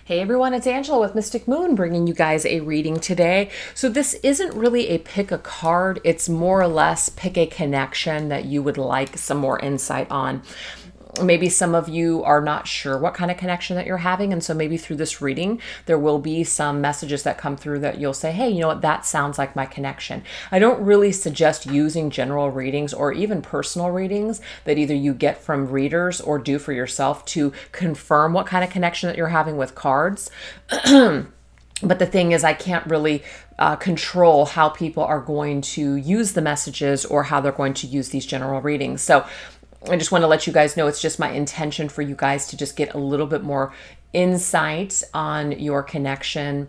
Hey everyone, it's Angela with Mystic Moon bringing you guys a reading today. So this isn't really a pick a card, it's more or less pick a connection that you would like some more insight on. Maybe some of you are not sure what kind of connection that you're having, and so maybe through this reading there will be some messages that come through that you'll say, hey, you know what, that sounds like my connection. I don't really suggest using general readings or even personal readings that either you get from readers or do for yourself to confirm what kind of connection that you're having with cards. But the thing is, I can't really control how people are going to use the messages or how they're going to use these general readings. So I just want to let you guys know it's just my intention for you guys to just get a little bit more insight on your connection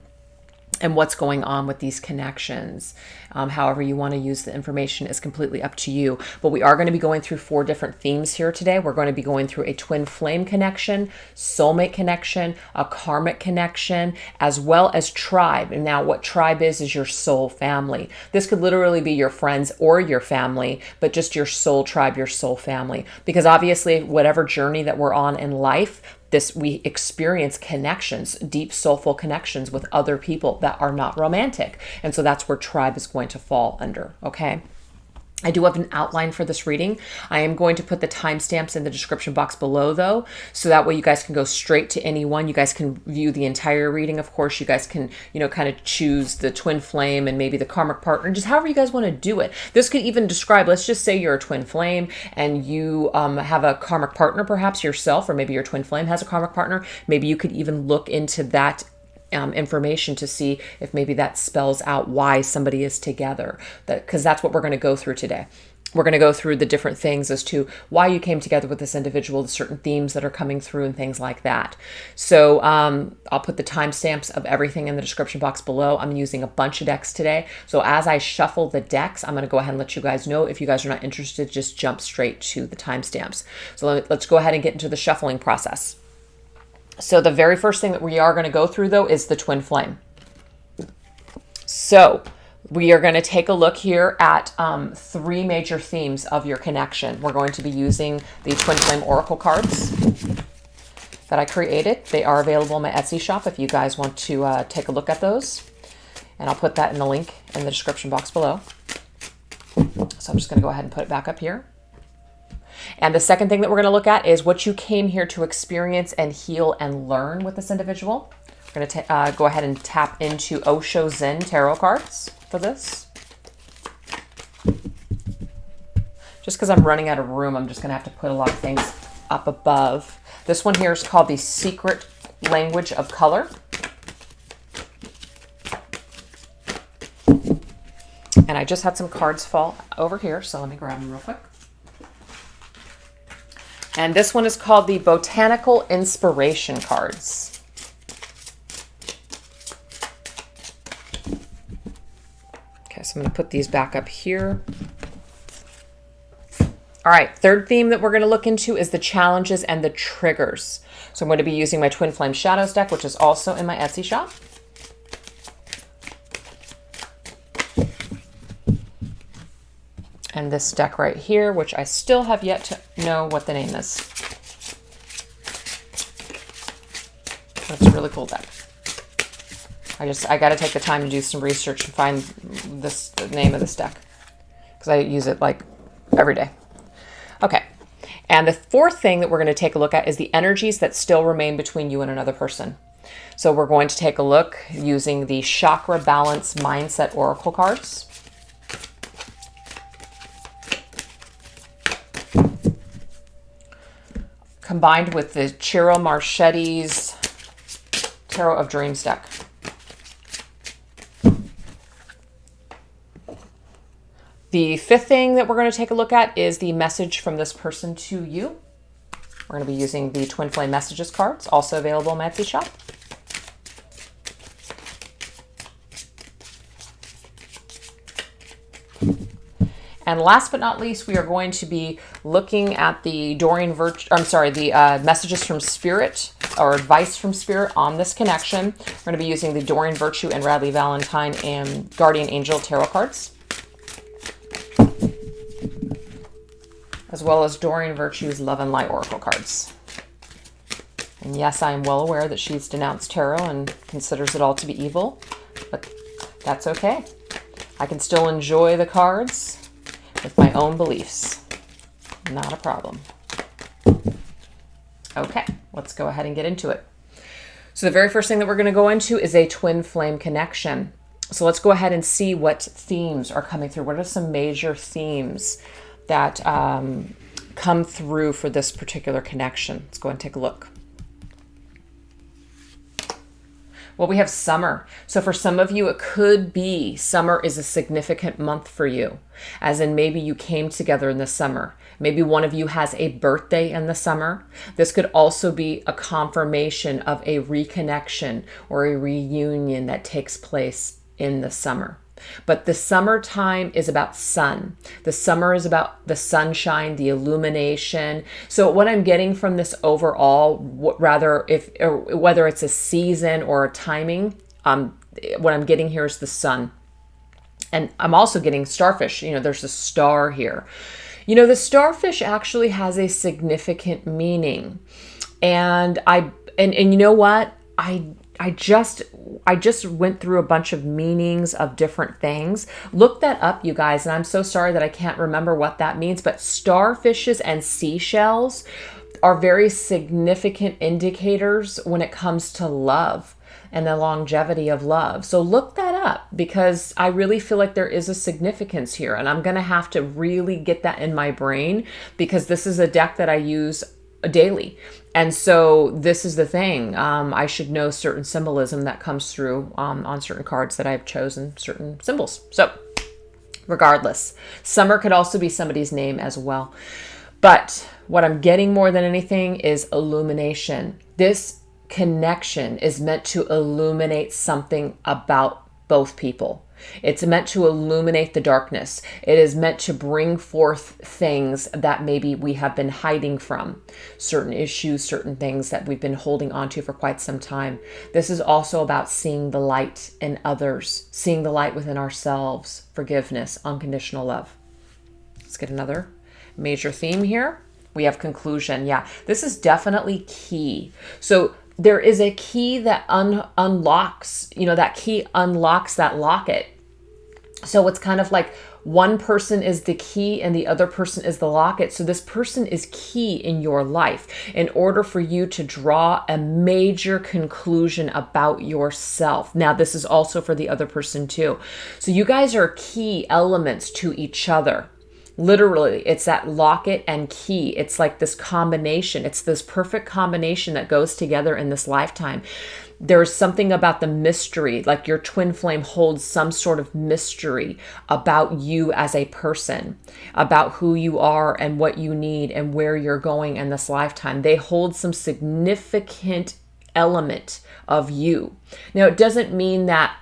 and what's going on with these connections. However you want to use the information is completely up to you. But we are going to be going through 4 different themes here today. We're going to be going through a twin flame connection, soulmate connection, a karmic connection, as well as tribe. And now what tribe is your soul family. This could literally be your friends or your family, but just your soul tribe, your soul family. Because obviously, whatever journey that we're on in life, we experience connections, deep soulful connections with other people that are not romantic. And so that's where tribe is going to fall under, okay? I do have an outline for this reading. I am going to put the timestamps in the description box below though, so that way you guys can go straight to any one. You guys can view the entire reading. Of course, you guys can, kind of choose the twin flame and maybe the karmic partner, just however you guys want to do it. This could even describe, let's just say you're a twin flame and you have a karmic partner, perhaps yourself, or maybe your twin flame has a karmic partner. Maybe you could even look into that information to see if maybe that spells out why somebody is together. Because that's what we're going to go through today. We're going to go through the different things as to why you came together with this individual, the certain themes that are coming through and things like that. So I'll put the timestamps of everything in the description box below. I'm using a bunch of decks today. So as I shuffle the decks, I'm going to go ahead and let you guys know. If you guys are not interested, just jump straight to the timestamps. So let's go ahead and get into the shuffling process. So the very first thing that we are going to go through, though, is the twin flame. So we are going to take a look here at 3 major themes of your connection. We're going to be using the twin flame oracle cards that I created. They are available in my Etsy shop if you guys want to take a look at those. And I'll put that in the link in the description box below. So I'm just going to go ahead and put it back up here. And the second thing that we're going to look at is what you came here to experience and heal and learn with this individual. We're going to go ahead and tap into Osho Zen tarot cards for this. Just because I'm running out of room, I'm just going to have to put a lot of things up above. This one here is called the Secret Language of Color. And I just had some cards fall over here, so let me grab them real quick. And this one is called the Botanical Inspiration cards. Okay, so I'm going to put these back up here. All right, third theme that we're going to look into is the challenges and the triggers. So I'm going to be using my Twin Flame Shadows deck, which is also in my Etsy shop. And this deck right here, which I still have yet to know what the name is. But it's a really cool deck. I got to take the time to do some research and find the name of this deck, because I use it like every day. Okay. And the fourth thing that we're going to take a look at is the energies that still remain between you and another person. So we're going to take a look using the Chakra Balance Mindset Oracle cards. Combined with the Ciro Marchetti's Tarot of Dreams deck. The fifth thing that we're going to take a look at is the message from this person to you. We're going to be using the Twin Flame Messages cards, also available in my Etsy shop. And last but not least, we are going to be looking at the messages from Spirit or advice from Spirit on this connection. We're going to be using the Doreen Virtue and Radley Valentine and Guardian Angel tarot cards, as well as Doreen Virtue's Love and Light oracle cards. And yes, I am well aware that she's denounced tarot and considers it all to be evil, but that's okay. I can still enjoy the cards with my own beliefs. Not a problem. Okay, let's go ahead and get into it. So the very first thing that we're going to go into is a twin flame connection. So let's go ahead and see what themes are coming through. What are some major themes that come through for this particular connection? Let's go ahead and take a look. Well, we have summer. So for some of you, it could be summer is a significant month for you, as in maybe you came together in the summer. Maybe one of you has a birthday in the summer. This could also be a confirmation of a reconnection or a reunion that takes place in the summer. But the summertime is about sun. The summer is about the sunshine, the illumination. So what I'm getting from this overall, whether it's a season or a timing, what I'm getting here is the sun. And I'm also getting starfish. There's a star here. The starfish actually has a significant meaning. And you know what? I just went through a bunch of meanings of different things. Look that up, you guys. And I'm so sorry that I can't remember what that means, but starfishes and seashells are very significant indicators when it comes to love and the longevity of love. So look that up, because I really feel like there is a significance here, and I'm going to have to really get that in my brain, because this is a deck that I use daily. And so this is the thing. I should know certain symbolism that comes through on certain cards that I've chosen, certain symbols. So regardless, summer could also be somebody's name as well. But what I'm getting more than anything is illumination. This connection is meant to illuminate something about both people. It's meant to illuminate the darkness. It is meant to bring forth things that maybe we have been hiding from, certain issues, certain things that we've been holding on to for quite some time. This is also about seeing the light in others, seeing the light within ourselves, forgiveness, unconditional love. Let's get another major theme here. We have conclusion. Yeah, this is definitely key. So there is a key that unlocks, that key unlocks that locket. So it's kind of like one person is the key and the other person is the locket. So this person is key in your life in order for you to draw a major conclusion about yourself. Now, this is also for the other person too. So you guys are key elements to each other. Literally, it's that locket and key. It's like this combination. It's this perfect combination that goes together in this lifetime. There's something about the mystery, like your twin flame holds some sort of mystery about you as a person, about who you are and what you need and where you're going in this lifetime. They hold some significant element of you. Now, it doesn't mean that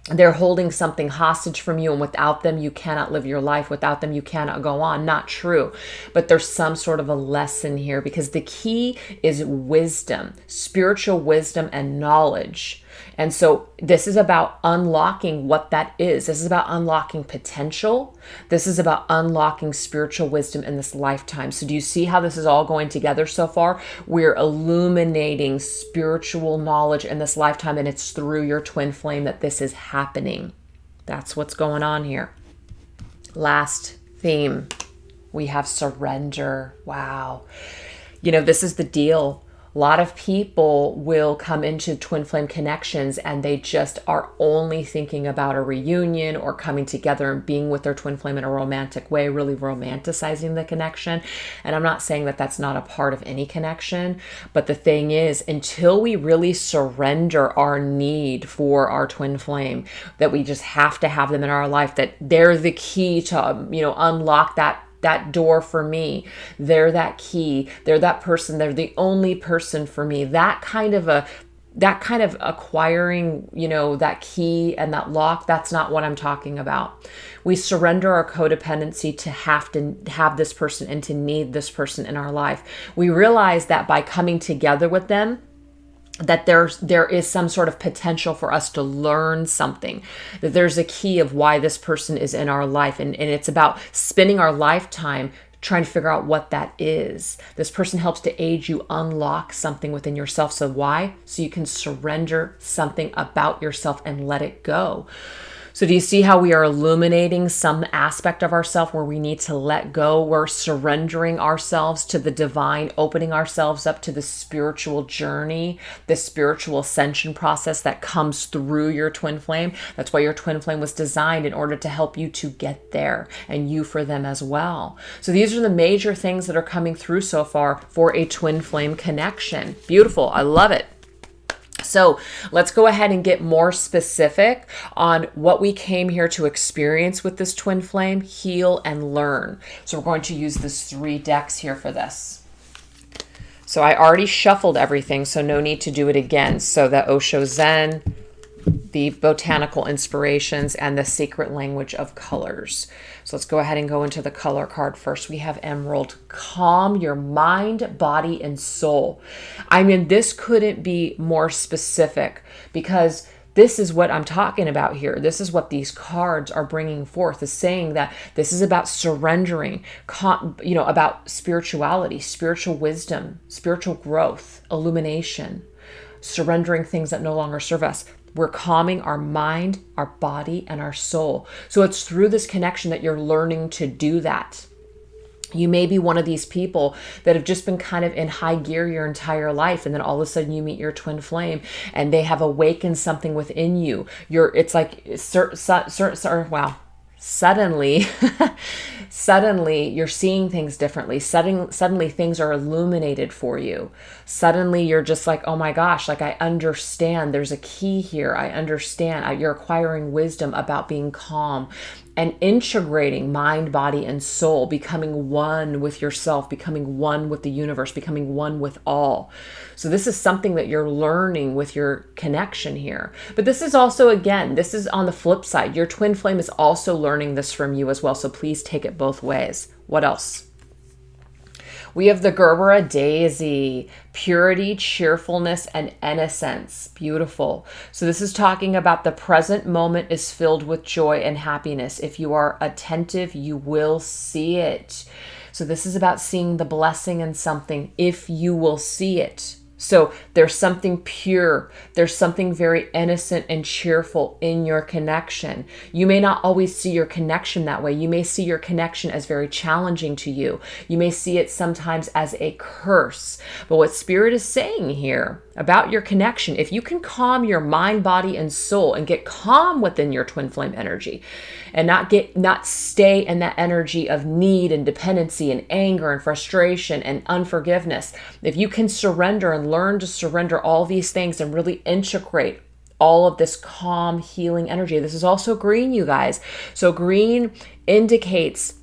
they're holding something hostage from you, and without them, you cannot live your life. Without them, you cannot go on. Not true. But there's some sort of a lesson here, because the key is wisdom, spiritual wisdom and knowledge. And so this is about unlocking what that is. This is about unlocking potential. This is about unlocking spiritual wisdom in this lifetime. So do you see how this is all going together so far? We're illuminating spiritual knowledge in this lifetime, and it's through your twin flame that this is happening. That's what's going on here. Last theme, we have surrender. Wow. This is the deal. A lot of people will come into twin flame connections and they just are only thinking about a reunion or coming together and being with their twin flame in a romantic way, really romanticizing the connection. And I'm not saying that that's not a part of any connection, but the thing is, until we really surrender our need for our twin flame, that we just have to have them in our life, that they're the key to, unlock that door for me. They're that key. They're that person. They're the only person for me. That kind of acquiring, that key and that lock, that's not what I'm talking about. We surrender our codependency to have this person and to need this person in our life. We realize that by coming together with them, that there is some sort of potential for us to learn something, that there's a key of why this person is in our life. And it's about spending our lifetime trying to figure out what that is. This person helps to aid you unlock something within yourself. So why? So you can surrender something about yourself and let it go. So do you see how we are illuminating some aspect of ourselves where we need to let go? We're surrendering ourselves to the divine, opening ourselves up to the spiritual journey, the spiritual ascension process that comes through your twin flame. That's why your twin flame was designed, in order to help you to get there, and you for them as well. So these are the major things that are coming through so far for a twin flame connection. Beautiful. I love it. So let's go ahead and get more specific on what we came here to experience with this twin flame, heal, and learn. So we're going to use this 3 decks here for this. So I already shuffled everything, so no need to do it again. So the Osho Zen, the botanical inspirations, and the secret language of colors. So let's go ahead and go into the color card first. We have Emerald. Calm your mind, body, and soul. I mean, this couldn't be more specific, because this is what I'm talking about here. This is what these cards are bringing forth, is saying that this is about surrendering, about spirituality, spiritual wisdom, spiritual growth, illumination, surrendering things that no longer serve us. We're calming our mind, our body, and our soul. So it's through this connection that you're learning to do that. You may be one of these people that have just been kind of in high gear your entire life, and then all of a sudden you meet your twin flame and they have awakened something within you. Suddenly, suddenly you're seeing things differently. Suddenly things are illuminated for you. Suddenly you're just like, oh my gosh, like I understand. There's a key here. I understand. You're acquiring wisdom about being calm and integrating mind, body, and soul, becoming one with yourself, becoming one with the universe, becoming one with all. So this is something that you're learning with your connection here. But this is also, again, this is on the flip side. Your twin flame is also learning this from you as well. So please take it both ways. What else? We have the Gerbera Daisy, purity, cheerfulness, and innocence. Beautiful. So this is talking about the present moment is filled with joy and happiness. If you are attentive, you will see it. So this is about seeing the blessing in something if you will see it. So there's something pure, there's something very innocent and cheerful in your connection. You may not always see your connection that way. You may see your connection as very challenging to you. You may see it sometimes as a curse. But what Spirit is saying here about your connection, if you can calm your mind, body, and soul and get calm within your twin flame energy, and not stay in that energy of need and dependency and anger and frustration and unforgiveness. If you can surrender and learn to surrender all these things and really integrate all of this calm, healing energy. This is also green, you guys. So green indicates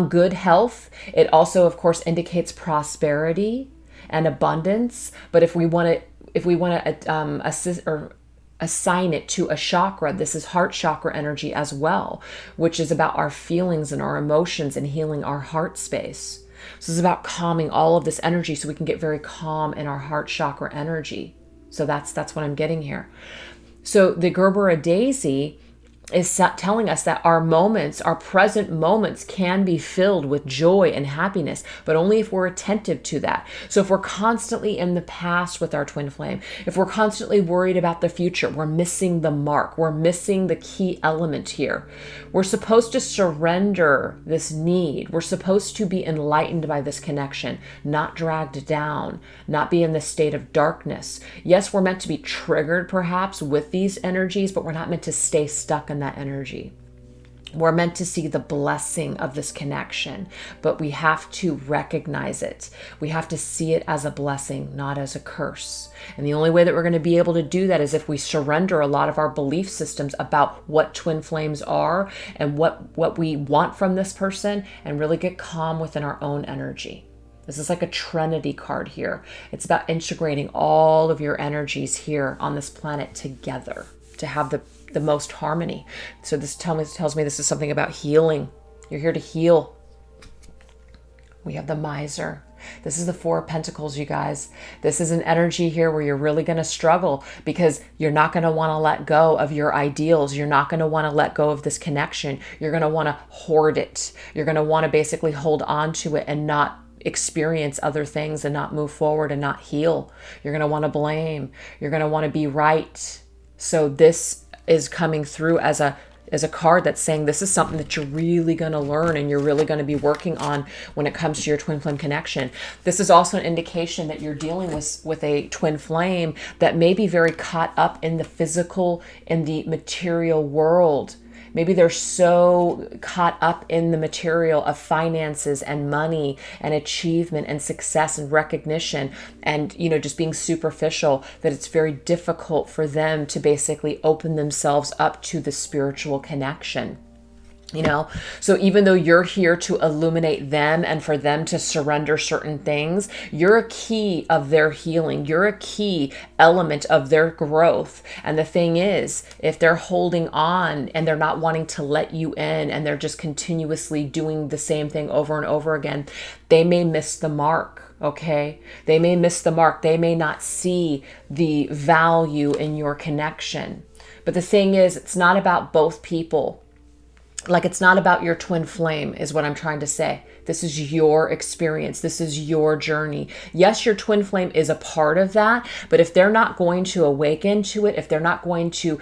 good health. It also, of course, indicates prosperity and abundance. But if we want to assist or assign it to a chakra, this is heart chakra energy as well, which is about our feelings and our emotions and healing our heart space. So this is about calming all of this energy so we can get very calm in our heart chakra energy. So that's what I'm getting here. So the Gerbera Daisy is telling us that our moments, our present moments, can be filled with joy and happiness, but only if we're attentive to that. So if we're constantly in the past with our twin flame, if we're constantly worried about the future, we're missing the mark. We're missing the key element here. We're supposed to surrender this need. We're supposed to be enlightened by this connection, not dragged down, not be in this state of darkness. Yes, we're meant to be triggered perhaps with these energies, but we're not meant to stay stuck in that energy. We're meant to see the blessing of this connection, but we have to recognize it. We have to see it as a blessing, not as a curse. And the only way that we're going to be able to do that is if we surrender a lot of our belief systems about what twin flames are and what we want from this person, and really get calm within our own energy. This is like a Trinity card here. It's about integrating all of your energies here on this planet together to have the most harmony. So this tells me this is something about healing. You're here to heal. We have the Miser. This is the Four of Pentacles, you guys. This is an energy here where you're really going to struggle because you're not going to want to let go of your ideals. You're not going to want to let go of this connection. You're going to want to hoard it. You're going to want to basically hold on to it and not experience other things and not move forward and not heal. You're going to want to blame. You're going to want to be right. So this is coming through as a card that's saying this is something that you're really going to learn and you're really going to be working on when it comes to your twin flame connection. This is also an indication that you're dealing with a twin flame that may be very caught up in the physical, in the material world. Maybe they're so caught up in the material of finances and money and achievement and success and recognition and, just being superficial, that it's very difficult for them to basically open themselves up to the spiritual connection. So even though you're here to illuminate them and for them to surrender certain things, you're a key of their healing. You're a key element of their growth. And the thing is, if they're holding on and they're not wanting to let you in and they're just continuously doing the same thing over and over again, they may miss the mark. Okay? They may miss the mark. They may not see the value in your connection. But the thing is, it's not about both people. Like, it's not about your twin flame is what I'm trying to say. This is your experience. This is your journey. Yes, your twin flame is a part of that, but if they're not going to awaken to it, if they're not going to,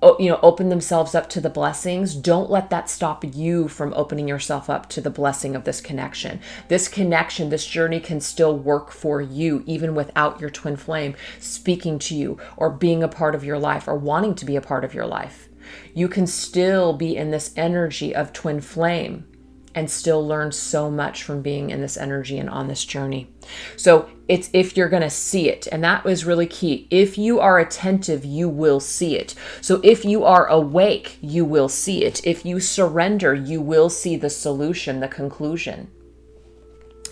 open themselves up to the blessings, don't let that stop you from opening yourself up to the blessing of this connection. This connection, this journey can still work for you, even without your twin flame speaking to you or being a part of your life or wanting to be a part of your life. You can still be in this energy of twin flame and still learn so much from being in this energy and on this journey. So it's if you're going to see it, and that was really key. If you are attentive, you will see it. So if you are awake, you will see it. If you surrender, you will see the solution, the conclusion.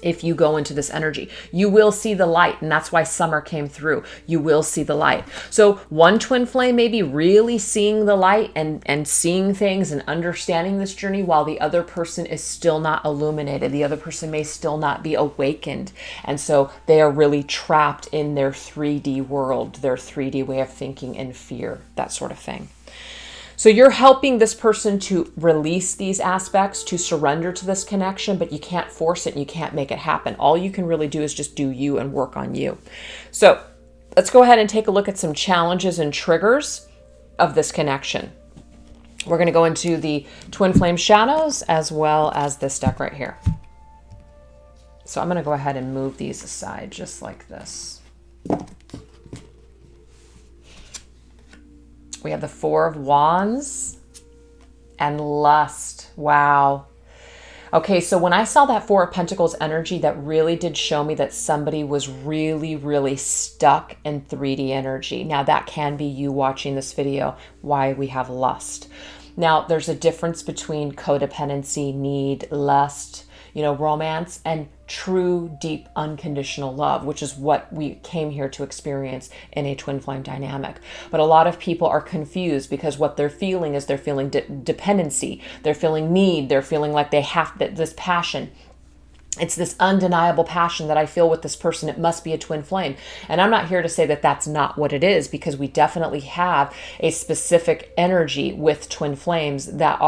If you go into this energy, you will see the light. And that's why summer came through. You will see the light. So one twin flame may be really seeing the light and seeing things and understanding this journey, while the other person is still not illuminated. The other person may still not be awakened. And so they are really trapped in their 3D world, their 3D way of thinking and fear, that sort of thing. So you're helping this person to release these aspects, to surrender to this connection, but you can't force it and you can't make it happen. All you can really do is just do you and work on you. So let's go ahead and take a look at some challenges and triggers of this connection. We're going to go into the twin flame shadows as well as this deck right here. So I'm going to go ahead and move these aside just like this. We have the Four of Wands and lust. Wow. Okay, so when I saw that Four of Pentacles energy, that really did show me that somebody was really, really stuck in 3D energy. Now, that can be you watching this video, why we have lust. Now, there's a difference between codependency, need, lust, romance, and true, deep, unconditional love, which is what we came here to experience in a twin flame dynamic. But a lot of people are confused because what they're feeling is they're feeling dependency, they're feeling need, they're feeling like they have this passion. It's this undeniable passion that I feel with this person. It must be a twin flame. And I'm not here to say that that's not what it is, because we definitely have a specific energy with twin flames that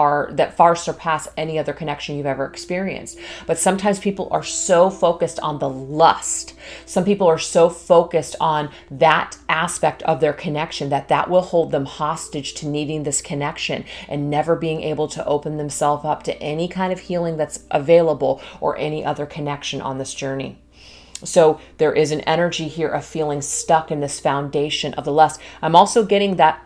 far surpass any other connection you've ever experienced. But sometimes people are so focused on the lust. Some people are so focused on that aspect of their connection that will hold them hostage to needing this connection and never being able to open themselves up to any kind of healing that's available or any other connection on this journey. So there is an energy here of feeling stuck in this foundation of the lust. I'm also getting that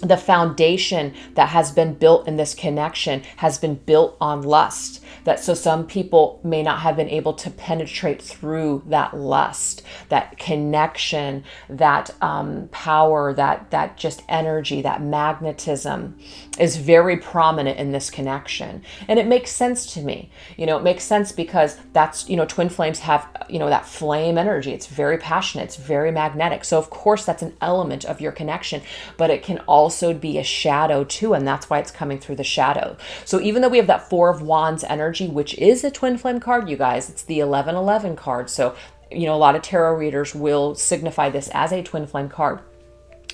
the foundation that has been built in this connection has been built on lust. So some people may not have been able to penetrate through that lust, that connection, that power, that just energy, that magnetism is very prominent in this connection. And it makes sense to me. It makes sense because that's, twin flames have, that flame energy. It's very passionate. It's very magnetic. So of course that's an element of your connection, but it can also also be a shadow too, and that's why it's coming through the shadow. So even though we have that Four of Wands energy, which is a twin flame card, you guys, it's the 1111 card. So, a lot of tarot readers will signify this as a twin flame card.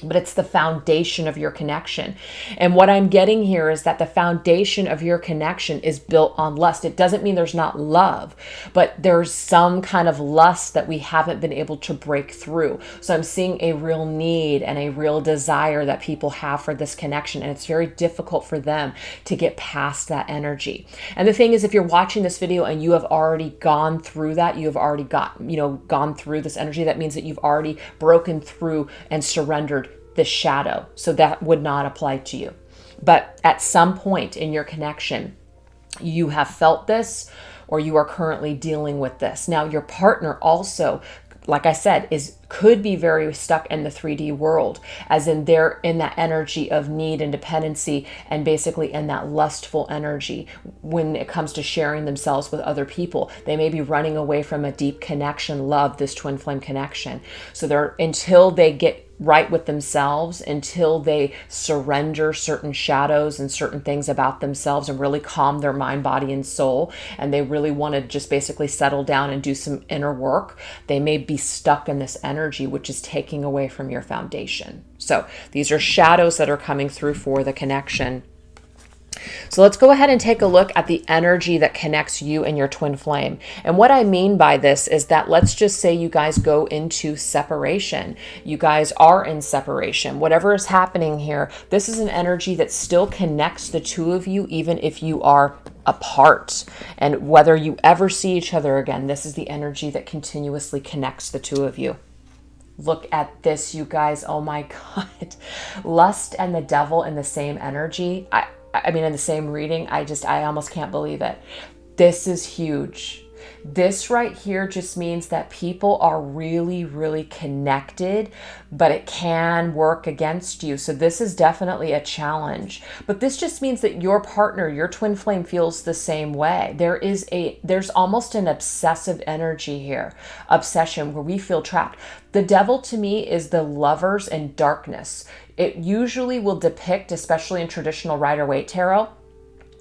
But it's the foundation of your connection. And what I'm getting here is that the foundation of your connection is built on lust. It doesn't mean there's not love, but there's some kind of lust that we haven't been able to break through. So I'm seeing a real need and a real desire that people have for this connection. And it's very difficult for them to get past that energy. And the thing is, if you're watching this video and you have already gone through that, you have already gone through this energy, that means that you've already broken through and surrendered the shadow. So that would not apply to you. But at some point in your connection, you have felt this, or you are currently dealing with this. Now, your partner also, like I said, could be very stuck in the 3D world, as in they're in that energy of need and dependency, and basically in that lustful energy when it comes to sharing themselves with other people. They may be running away from a deep connection, love, this twin flame connection. So until they get right with themselves, until they surrender certain shadows and certain things about themselves and really calm their mind, body, and soul, and they really want to just basically settle down and do some inner work, they may be stuck in this energy, which is taking away from your foundation. So these are shadows that are coming through for the connection. So let's go ahead and take a look at the energy that connects you and your twin flame. And what I mean by this is that, let's just say you guys go into separation. You guys are in separation. Whatever is happening here, this is an energy that still connects the two of you, even if you are apart. And whether you ever see each other again, this is the energy that continuously connects the two of you. Look at this, you guys. Oh my God. Lust and the devil in the same energy. I mean, in the same reading, I almost can't believe it. This is huge. This right here just means that people are really, really connected, but it can work against you. So this is definitely a challenge. But this just means that your partner, your twin flame, feels the same way. There's almost an obsessive energy here, obsession, where we feel trapped. The devil to me is the lovers in darkness. It usually will depict, especially in traditional Rider-Waite tarot,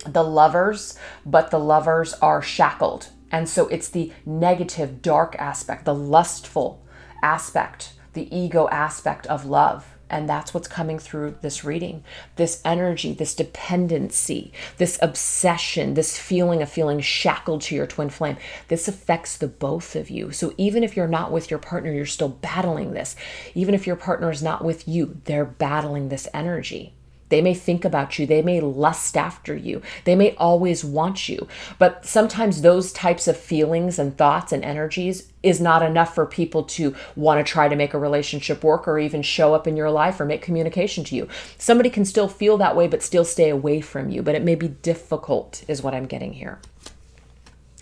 the lovers, but the lovers are shackled. And so it's the negative, dark aspect, the lustful aspect, the ego aspect of love. And that's what's coming through this reading. This energy, this dependency, this obsession, this feeling of feeling shackled to your twin flame. This affects the both of you. So even if you're not with your partner, you're still battling this. Even if your partner is not with you, they're battling this energy. They may think about you. They may lust after you. They may always want you. But sometimes those types of feelings and thoughts and energies is not enough for people to want to try to make a relationship work, or even show up in your life, or make communication to you. Somebody can still feel that way, but still stay away from you. But it may be difficult, is what I'm getting here.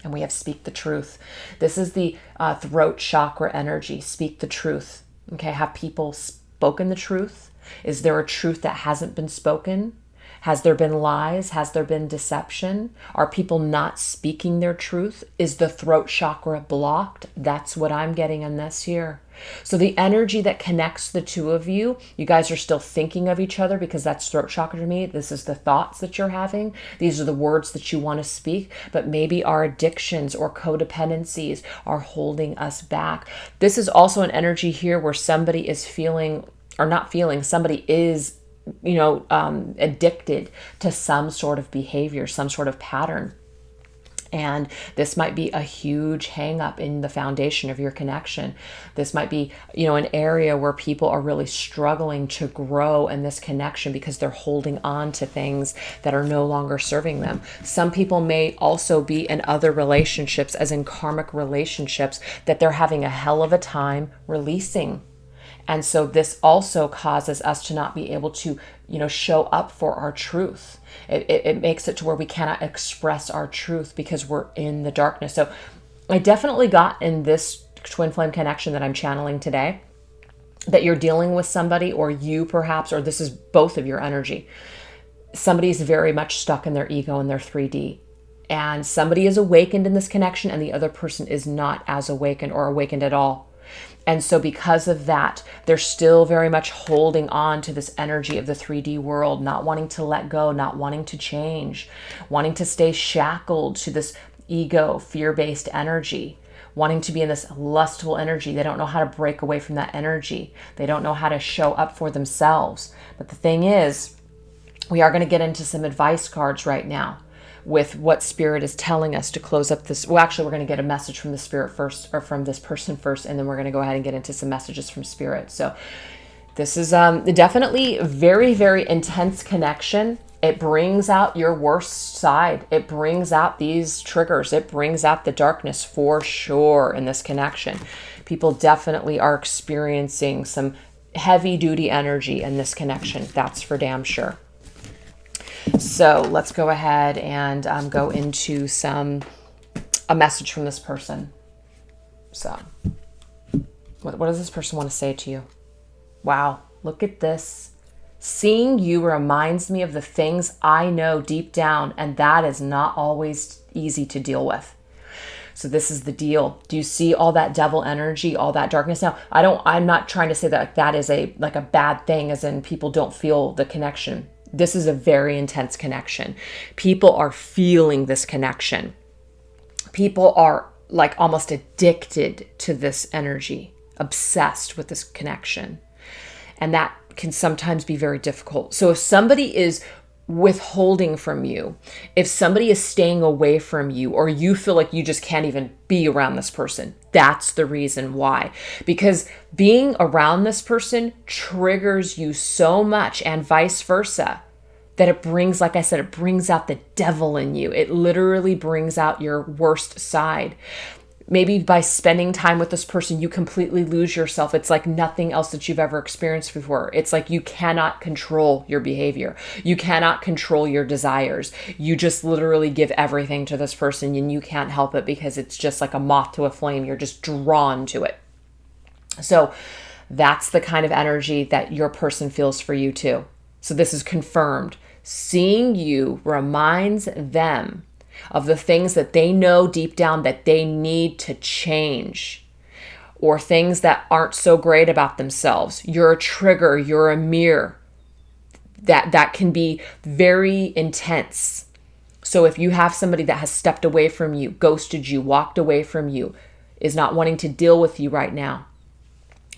And we have speak the truth. This is the throat chakra energy. Speak the truth. Okay, have people spoken the truth? Is there a truth that hasn't been spoken? Has there been lies? Has there been deception? Are people not speaking their truth? Is the throat chakra blocked? That's what I'm getting in this here. So the energy that connects the two of you, you guys are still thinking of each other, because that's throat chakra to me. This is the thoughts that you're having. These are the words that you want to speak, but maybe our addictions or codependencies are holding us back. This is also an energy here where somebody is feeling, or not feeling, somebody is, addicted to some sort of behavior, some sort of pattern. And this might be a huge hang up in the foundation of your connection. This might be, an area where people are really struggling to grow in this connection because they're holding on to things that are no longer serving them. Some people may also be in other relationships, as in karmic relationships, that they're having a hell of a time releasing. And so this also causes us to not be able to, show up for our truth. It makes it to where we cannot express our truth because we're in the darkness. So I definitely got in this twin flame connection that I'm channeling today, that you're dealing with somebody, or you perhaps, or this is both of your energy. Somebody's very much stuck in their ego and their 3D. And somebody is awakened in this connection, and the other person is not as awakened or awakened at all. And so because of that, they're still very much holding on to this energy of the 3D world, not wanting to let go, not wanting to change, wanting to stay shackled to this ego, fear-based energy, wanting to be in this lustful energy. They don't know how to break away from that energy. They don't know how to show up for themselves. But the thing is, we are going to get into some advice cards right now with what Spirit is telling us to close up this. Well, actually, we're going to get a message from the Spirit first, or from this person first, and then we're going to go ahead and get into some messages from Spirit. So this is definitely very, very intense connection. It brings out your worst side. It brings out these triggers. It brings out the darkness for sure in this connection. People definitely are experiencing some heavy duty energy in this connection. That's for damn sure. So let's go ahead and go into a message from this person. So what does this person want to say to you? Wow, look at this. Seeing you reminds me of the things I know deep down, and that is not always easy to deal with. So this is the deal. Do you see all that devil energy, all that darkness? Now, I'm not trying to say that that is a bad thing, as in people don't feel the connection. This is a very intense connection. People are feeling this connection. People are like almost addicted to this energy, obsessed with this connection. And that can sometimes be very difficult. So if somebody is withholding from you, if somebody is staying away from you, or you feel like you just can't even be around this person, that's the reason why. Because being around this person triggers you so much, and vice versa, that it brings, like I said, it brings out the devil in you. It literally brings out your worst side. Maybe by spending time with this person, you completely lose yourself. It's like nothing else that you've ever experienced before. It's like you cannot control your behavior. You cannot control your desires. You just literally give everything to this person, and you can't help it because it's just like a moth to a flame. You're just drawn to it. So that's the kind of energy that your person feels for you too. So this is confirmed. Seeing you reminds them of the things that they know deep down that they need to change, or things that aren't so great about themselves. You're a trigger, you're a mirror. That can be very intense. So if you have somebody that has stepped away from you, ghosted you, walked away from you, is not wanting to deal with you right now,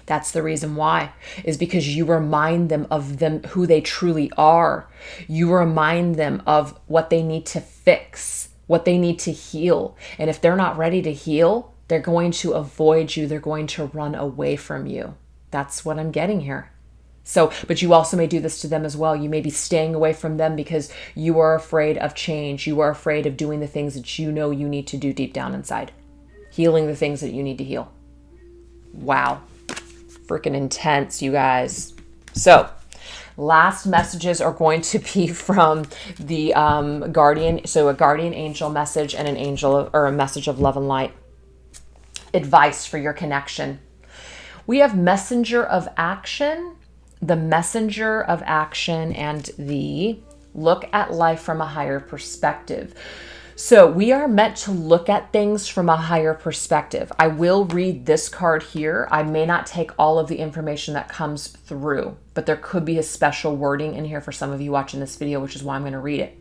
that's the reason why, is because you remind them of them, who they truly are. You remind them of what they need to fix, what they need to heal. And if they're not ready to heal, they're going to avoid you. They're going to run away from you. That's what I'm getting here. So, but you also may do this to them as well. You may be staying away from them because you are afraid of change. You are afraid of doing the things that you know you need to do deep down inside. Healing the things that you need to heal. Wow. Freaking intense, you guys. So last messages are going to be from the guardian. So a guardian angel message and an angel, or a message of love and light. Advice for your connection. We have messenger of action, the messenger of action, and the look at life from a higher perspective. So we are meant to look at things from a higher perspective. I will read this card here. I may not take all of the information that comes through, but there could be a special wording in here for some of you watching this video, which is why I'm going to read it.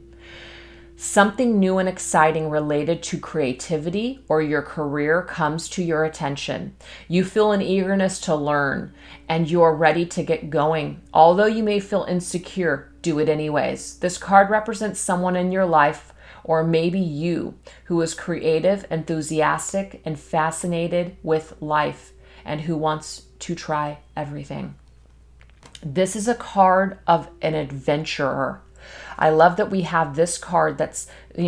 Something new and exciting related to creativity or your career comes to your attention. You feel an eagerness to learn, and you are ready to get going. Although you may feel insecure, do it anyways. This card represents someone in your life, or maybe you, who is creative, enthusiastic, and fascinated with life, and who wants to try everything. This is a card of an adventurer. I love that we have this card that's,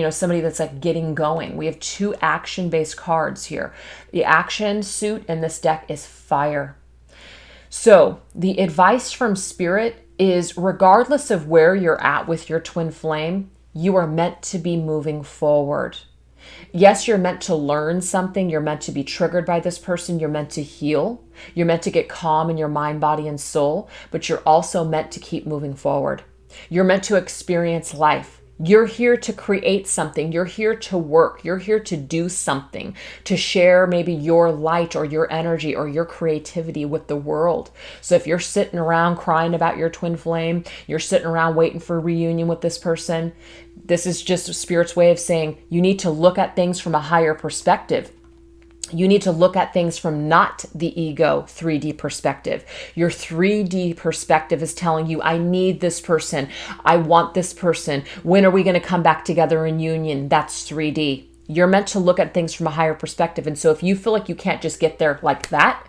somebody that's like getting going. We have two action-based cards here. The action suit in this deck is fire. So the advice from Spirit is, regardless of where you're at with your twin flame, you are meant to be moving forward. Yes, you're meant to learn something. You're meant to be triggered by this person. You're meant to heal. You're meant to get calm in your mind, body, and soul, but you're also meant to keep moving forward. You're meant to experience life. You're here to create something. You're here to work. You're here to do something, to share maybe your light or your energy or your creativity with the world. So if you're sitting around crying about your twin flame, you're sitting around waiting for a reunion with this person, this is just Spirit's way of saying you need to look at things from a higher perspective. You need to look at things from not the ego 3D perspective. Your 3D perspective is telling you, I need this person. I want this person. When are we going to come back together in union? That's 3D. You're meant to look at things from a higher perspective. And so if you feel like you can't just get there like that,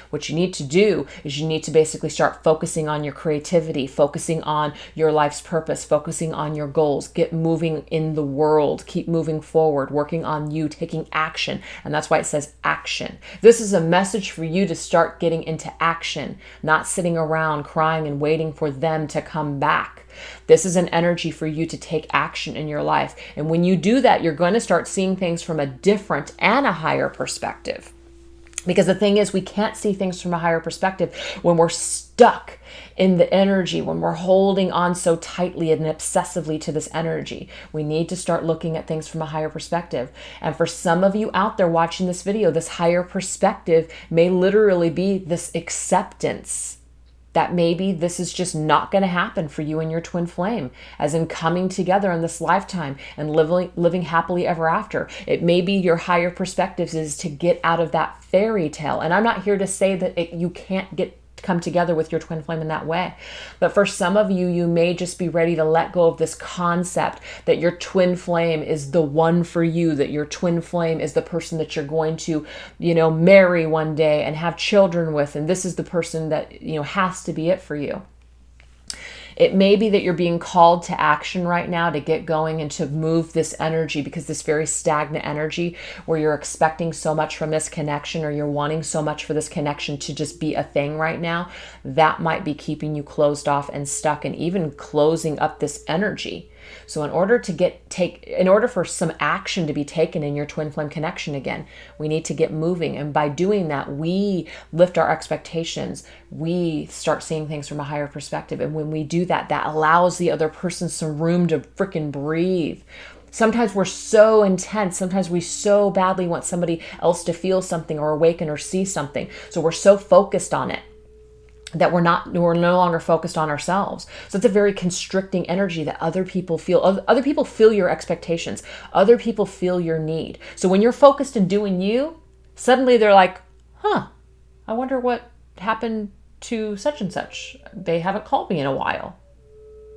what you need to do is you need to basically start focusing on your creativity, focusing on your life's purpose, focusing on your goals, get moving in the world, keep moving forward, working on you, taking action. And that's why it says action. This is a message for you to start getting into action, not sitting around crying and waiting for them to come back. This is an energy for you to take action in your life. And when you do that, you're going to start seeing things from a different and a higher perspective. Because the thing is, we can't see things from a higher perspective when we're stuck in the energy, when we're holding on so tightly and obsessively to this energy. We need to start looking at things from a higher perspective. And for some of you out there watching this video, this higher perspective may literally be this acceptance that maybe this is just not going to happen for you and your twin flame, as in coming together in this lifetime and living happily ever after. It may be your higher perspectives is to get out of that fairy tale. And I'm not here to say that you can't come together with your twin flame in that way. But for some of you, you may just be ready to let go of this concept that your twin flame is the one for you, that your twin flame is the person that you're going to, marry one day and have children with. And this is the person that, has to be it for you. It may be that you're being called to action right now to get going and to move this energy, because this very stagnant energy where you're expecting so much from this connection, or you're wanting so much for this connection to just be a thing right now, that might be keeping you closed off and stuck and even closing up this energy. So in order for some action to be taken in your twin flame connection again, we need to get moving. And by doing that, we lift our expectations. We start seeing things from a higher perspective. And when we do that, that allows the other person some room to freaking breathe. Sometimes we're so intense. Sometimes we so badly want somebody else to feel something or awaken or see something. So we're so focused on it that we're no longer focused on ourselves. So it's a very constricting energy that other people feel. Other people feel your expectations. Other people feel your need. So when you're focused and doing you, suddenly they're like, I wonder what happened to such and such. They haven't called me in a while.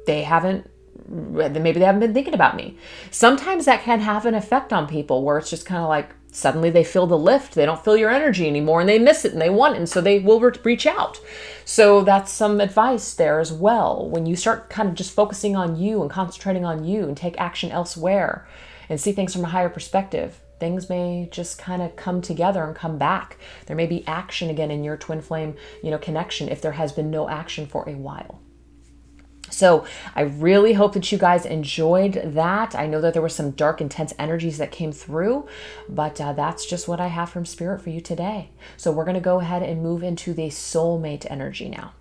Maybe they haven't been thinking about me. Sometimes that can have an effect on people where it's just kind of like, suddenly they feel the lift. They don't feel your energy anymore and they miss it and they want it. And so they will reach out. So that's some advice there as well. When you start kind of just focusing on you and concentrating on you and take action elsewhere and see things from a higher perspective, things may just kind of come together and come back. There may be action again in your twin flame, connection if there has been no action for a while. So I really hope that you guys enjoyed that. I know that there were some dark, intense energies that came through, but that's just what I have from Spirit for you today. So we're going to go ahead and move into the soulmate energy now.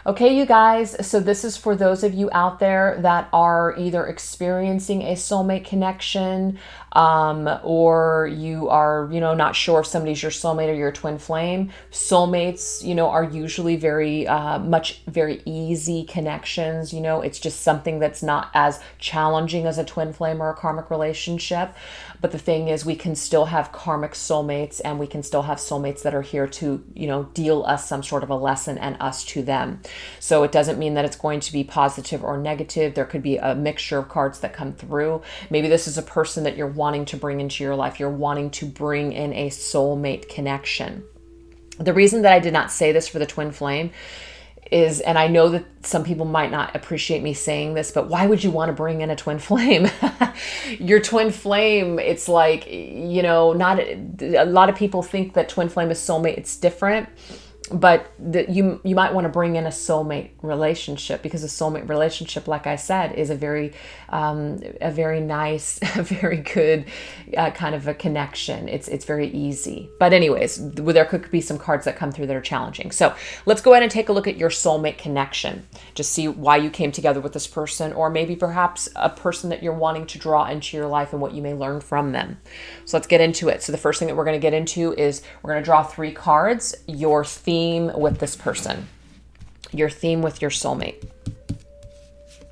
Okay, you guys, so this is for those of you out there that are either experiencing a soulmate connection, or you are, not sure if somebody's your soulmate or your twin flame. Soulmates, are usually very easy connections. It's just something that's not as challenging as a twin flame or a karmic relationship. But the thing is, we can still have karmic soulmates, and we can still have soulmates that are here to, deal us some sort of a lesson and us to them. So it doesn't mean that it's going to be positive or negative. There could be a mixture of cards that come through. Maybe this is a person that you're wanting to bring into your life. You're wanting to bring in a soulmate connection. The reason that I did not say this for the twin flame is, and I know that some people might not appreciate me saying this, but why would you want to bring in a twin flame? Your twin flame, it's like, not a lot of people think that twin flame is soulmate. It's different. but you might want to bring in a soulmate relationship, because a soulmate relationship, like I said, is a very nice, a very good kind of a connection. It's very easy. But anyways, there could be some cards that come through that are challenging. So let's go ahead and take a look at your soulmate connection. Just see why you came together with this person, or maybe perhaps a person that you're wanting to draw into your life and what you may learn from them. So let's get into it. So the first thing that we're going to get into is we're going to draw 3 cards. Your theme with this person, your theme with your soulmate.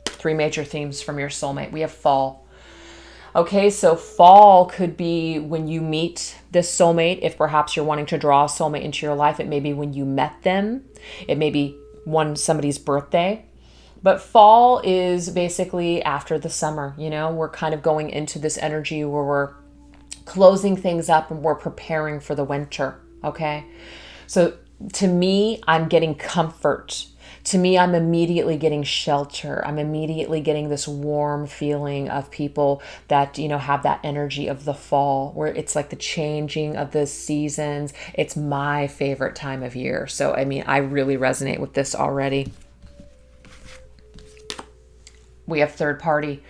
3 major themes from your soulmate. We have fall. Okay, so fall could be when you meet this soulmate. If perhaps you're wanting to draw a soulmate into your life, it may be when you met them. It may be somebody's birthday. But fall is basically after the summer. You know, we're kind of going into this energy where we're closing things up and we're preparing for the winter. Okay, so to me, I'm getting comfort. To me, I'm immediately getting shelter. I'm immediately getting this warm feeling of people that, you know, have that energy of the fall, where it's like the changing of the seasons. It's my favorite time of year. So, I mean, I really resonate with this already. We have third party.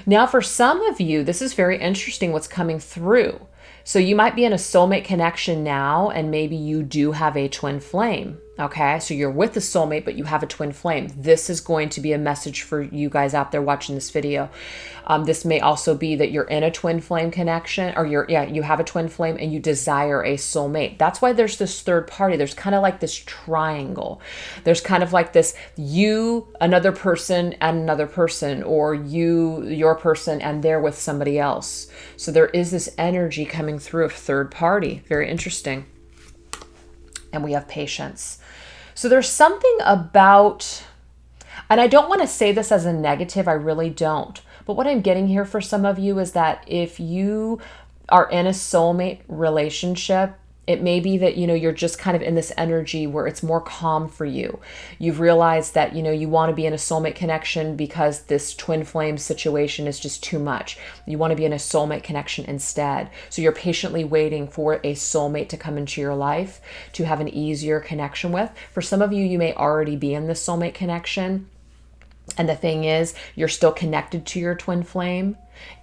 Now, for some of you, this is very interesting what's coming through. So you might be in a soulmate connection now, and maybe you do have a twin flame. Okay, so you're with a soulmate, but you have a twin flame. This is going to be a message for you guys out there watching this video. This may also be that you're in a twin flame connection, or you have a twin flame and you desire a soulmate. That's why there's this third party. There's kind of like this triangle. There's kind of like this you, another person, and another person, or you, your person, and they're with somebody else. So there is this energy coming through of third party. Very interesting. And we have patience. So there's something about, and I don't want to say this as a negative, I really don't. But what I'm getting here for some of you is that if you are in a soulmate relationship, it may be that, you know, you're just kind of in this energy where it's more calm for you. You've realized that, you know, you want to be in a soulmate connection because this twin flame situation is just too much. You want to be in a soulmate connection instead. So you're patiently waiting for a soulmate to come into your life to have an easier connection with. For some of you, you may already be in this soulmate connection. And the thing is, you're still connected to your twin flame.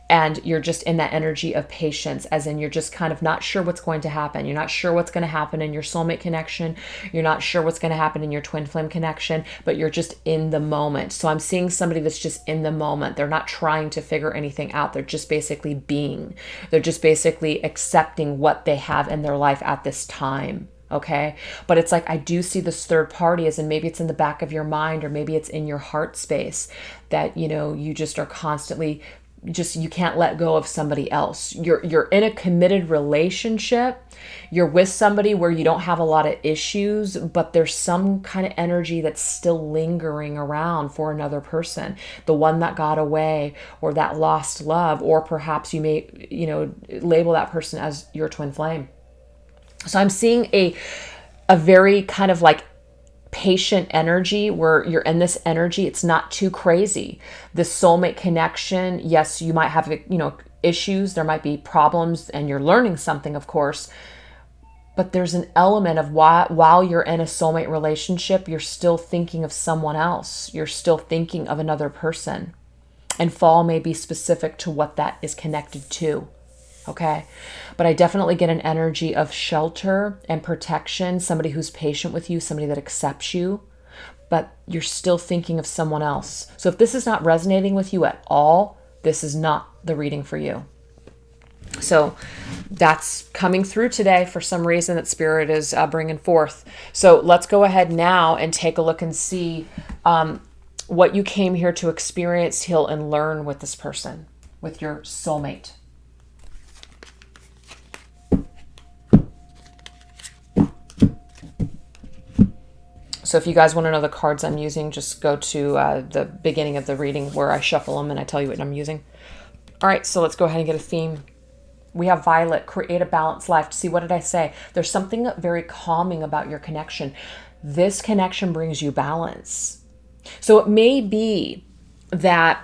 And you're just in that energy of patience, as in you're just kind of not sure what's going to happen. You're not sure what's going to happen in your soulmate connection. You're not sure what's going to happen in your twin flame connection, but you're just in the moment. So I'm seeing somebody that's just in the moment. They're not trying to figure anything out. They're just basically being. They're just basically accepting what they have in their life at this time. Okay. But it's like, I do see this third party, as in maybe it's in the back of your mind, or maybe it's in your heart space, that, you know, you just are constantly you can't let go of somebody else. You're in a committed relationship. You're with somebody where you don't have a lot of issues, but there's some kind of energy that's still lingering around for another person, the one that got away, or that lost love, or perhaps you may, you know, label that person as your twin flame. So I'm seeing a very kind of like patient energy where you're in this energy. It's not too crazy. This soulmate connection, yes, you might have, you know, issues. There might be problems, and you're learning something, of course. But there's an element of while you're in a soulmate relationship, you're still thinking of someone else. You're still thinking of another person. And fall may be specific to what that is connected to. Okay. But I definitely get an energy of shelter and protection, somebody who's patient with you, somebody that accepts you, but you're still thinking of someone else. So if this is not resonating with you at all, this is not the reading for you. So that's coming through today for some reason that Spirit is bringing forth. So let's go ahead now and take a look and see what you came here to experience, heal, and learn with this person, with your soulmate. So if you guys want to know the cards I'm using, just go to the beginning of the reading where I shuffle them and I tell you what I'm using. All right, so let's go ahead and get a theme. We have Violet, create a balanced life. See, what did I say? There's something very calming about your connection. This connection brings you balance. So it may be that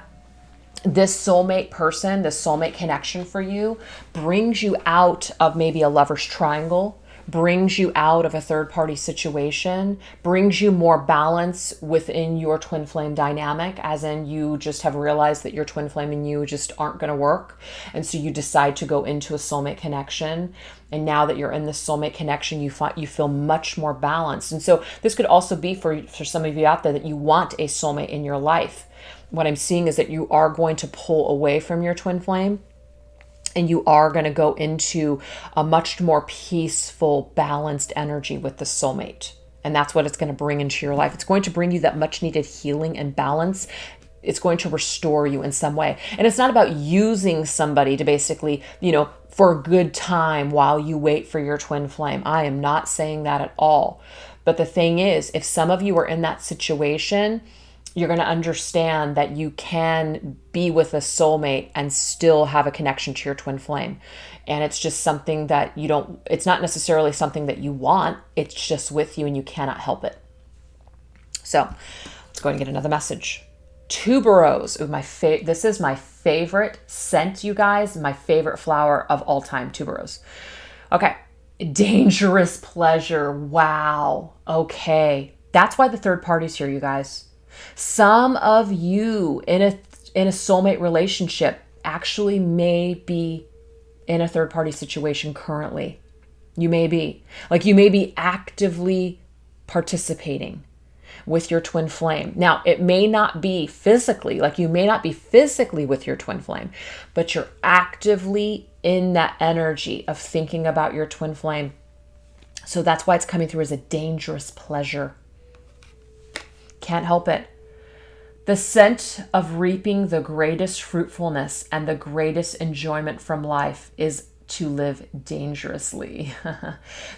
this soulmate person, this soulmate connection for you, brings you out of maybe a lover's triangle, brings you out of a third party situation, brings you more balance within your twin flame dynamic, as in you just have realized that your twin flame and you just aren't going to work. And so you decide to go into a soulmate connection. And now that you're in this soulmate connection, you feel much more balanced. And so this could also be for some of you out there that you want a soulmate in your life. What I'm seeing is that you are going to pull away from your twin flame, and you are going to go into a much more peaceful, balanced energy with the soulmate. And that's what it's going to bring into your life. It's going to bring you that much needed healing and balance. It's going to restore you in some way. And it's not about using somebody to basically, for a good time while you wait for your twin flame. I am not saying that at all. But the thing is, if some of you are in that situation, you're going to understand that you can be with a soulmate and still have a connection to your twin flame. And it's just something that it's not necessarily something that you want. It's just with you and you cannot help it. So let's go ahead and get another message. Tuberose. Ooh, this is my favorite scent, you guys. My favorite flower of all time, tuberose. Okay. Dangerous pleasure. Wow. Okay. That's why the third party's here, you guys. Some of you in a soulmate relationship actually may be in a third party situation currently. You may be. You may be actively participating with your twin flame. Now, it may not be physically, you may not be physically with your twin flame, but you're actively in that energy of thinking about your twin flame. So that's why it's coming through as a dangerous pleasure. Can't help it. The scent of reaping the greatest fruitfulness and the greatest enjoyment from life is to live dangerously.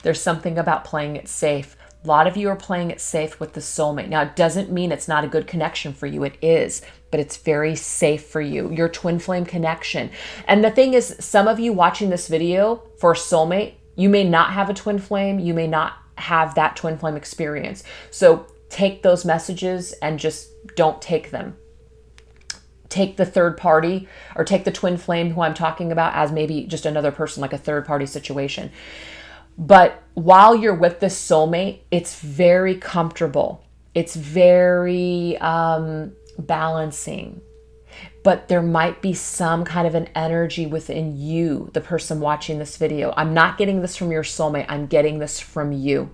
There's something about playing it safe. A lot of you are playing it safe with the soulmate. Now, it doesn't mean it's not a good connection for you. It is, but it's very safe for you. Your twin flame connection. And the thing is, some of you watching this video for a soulmate, you may not have a twin flame. You may not have that twin flame experience. So take those messages and just don't take them. Take the third party or take the twin flame who I'm talking about as maybe just another person, like a third party situation. But while you're with this soulmate, it's very comfortable. It's very balancing. But there might be some kind of an energy within you, the person watching this video. I'm not getting this from your soulmate. I'm getting this from you.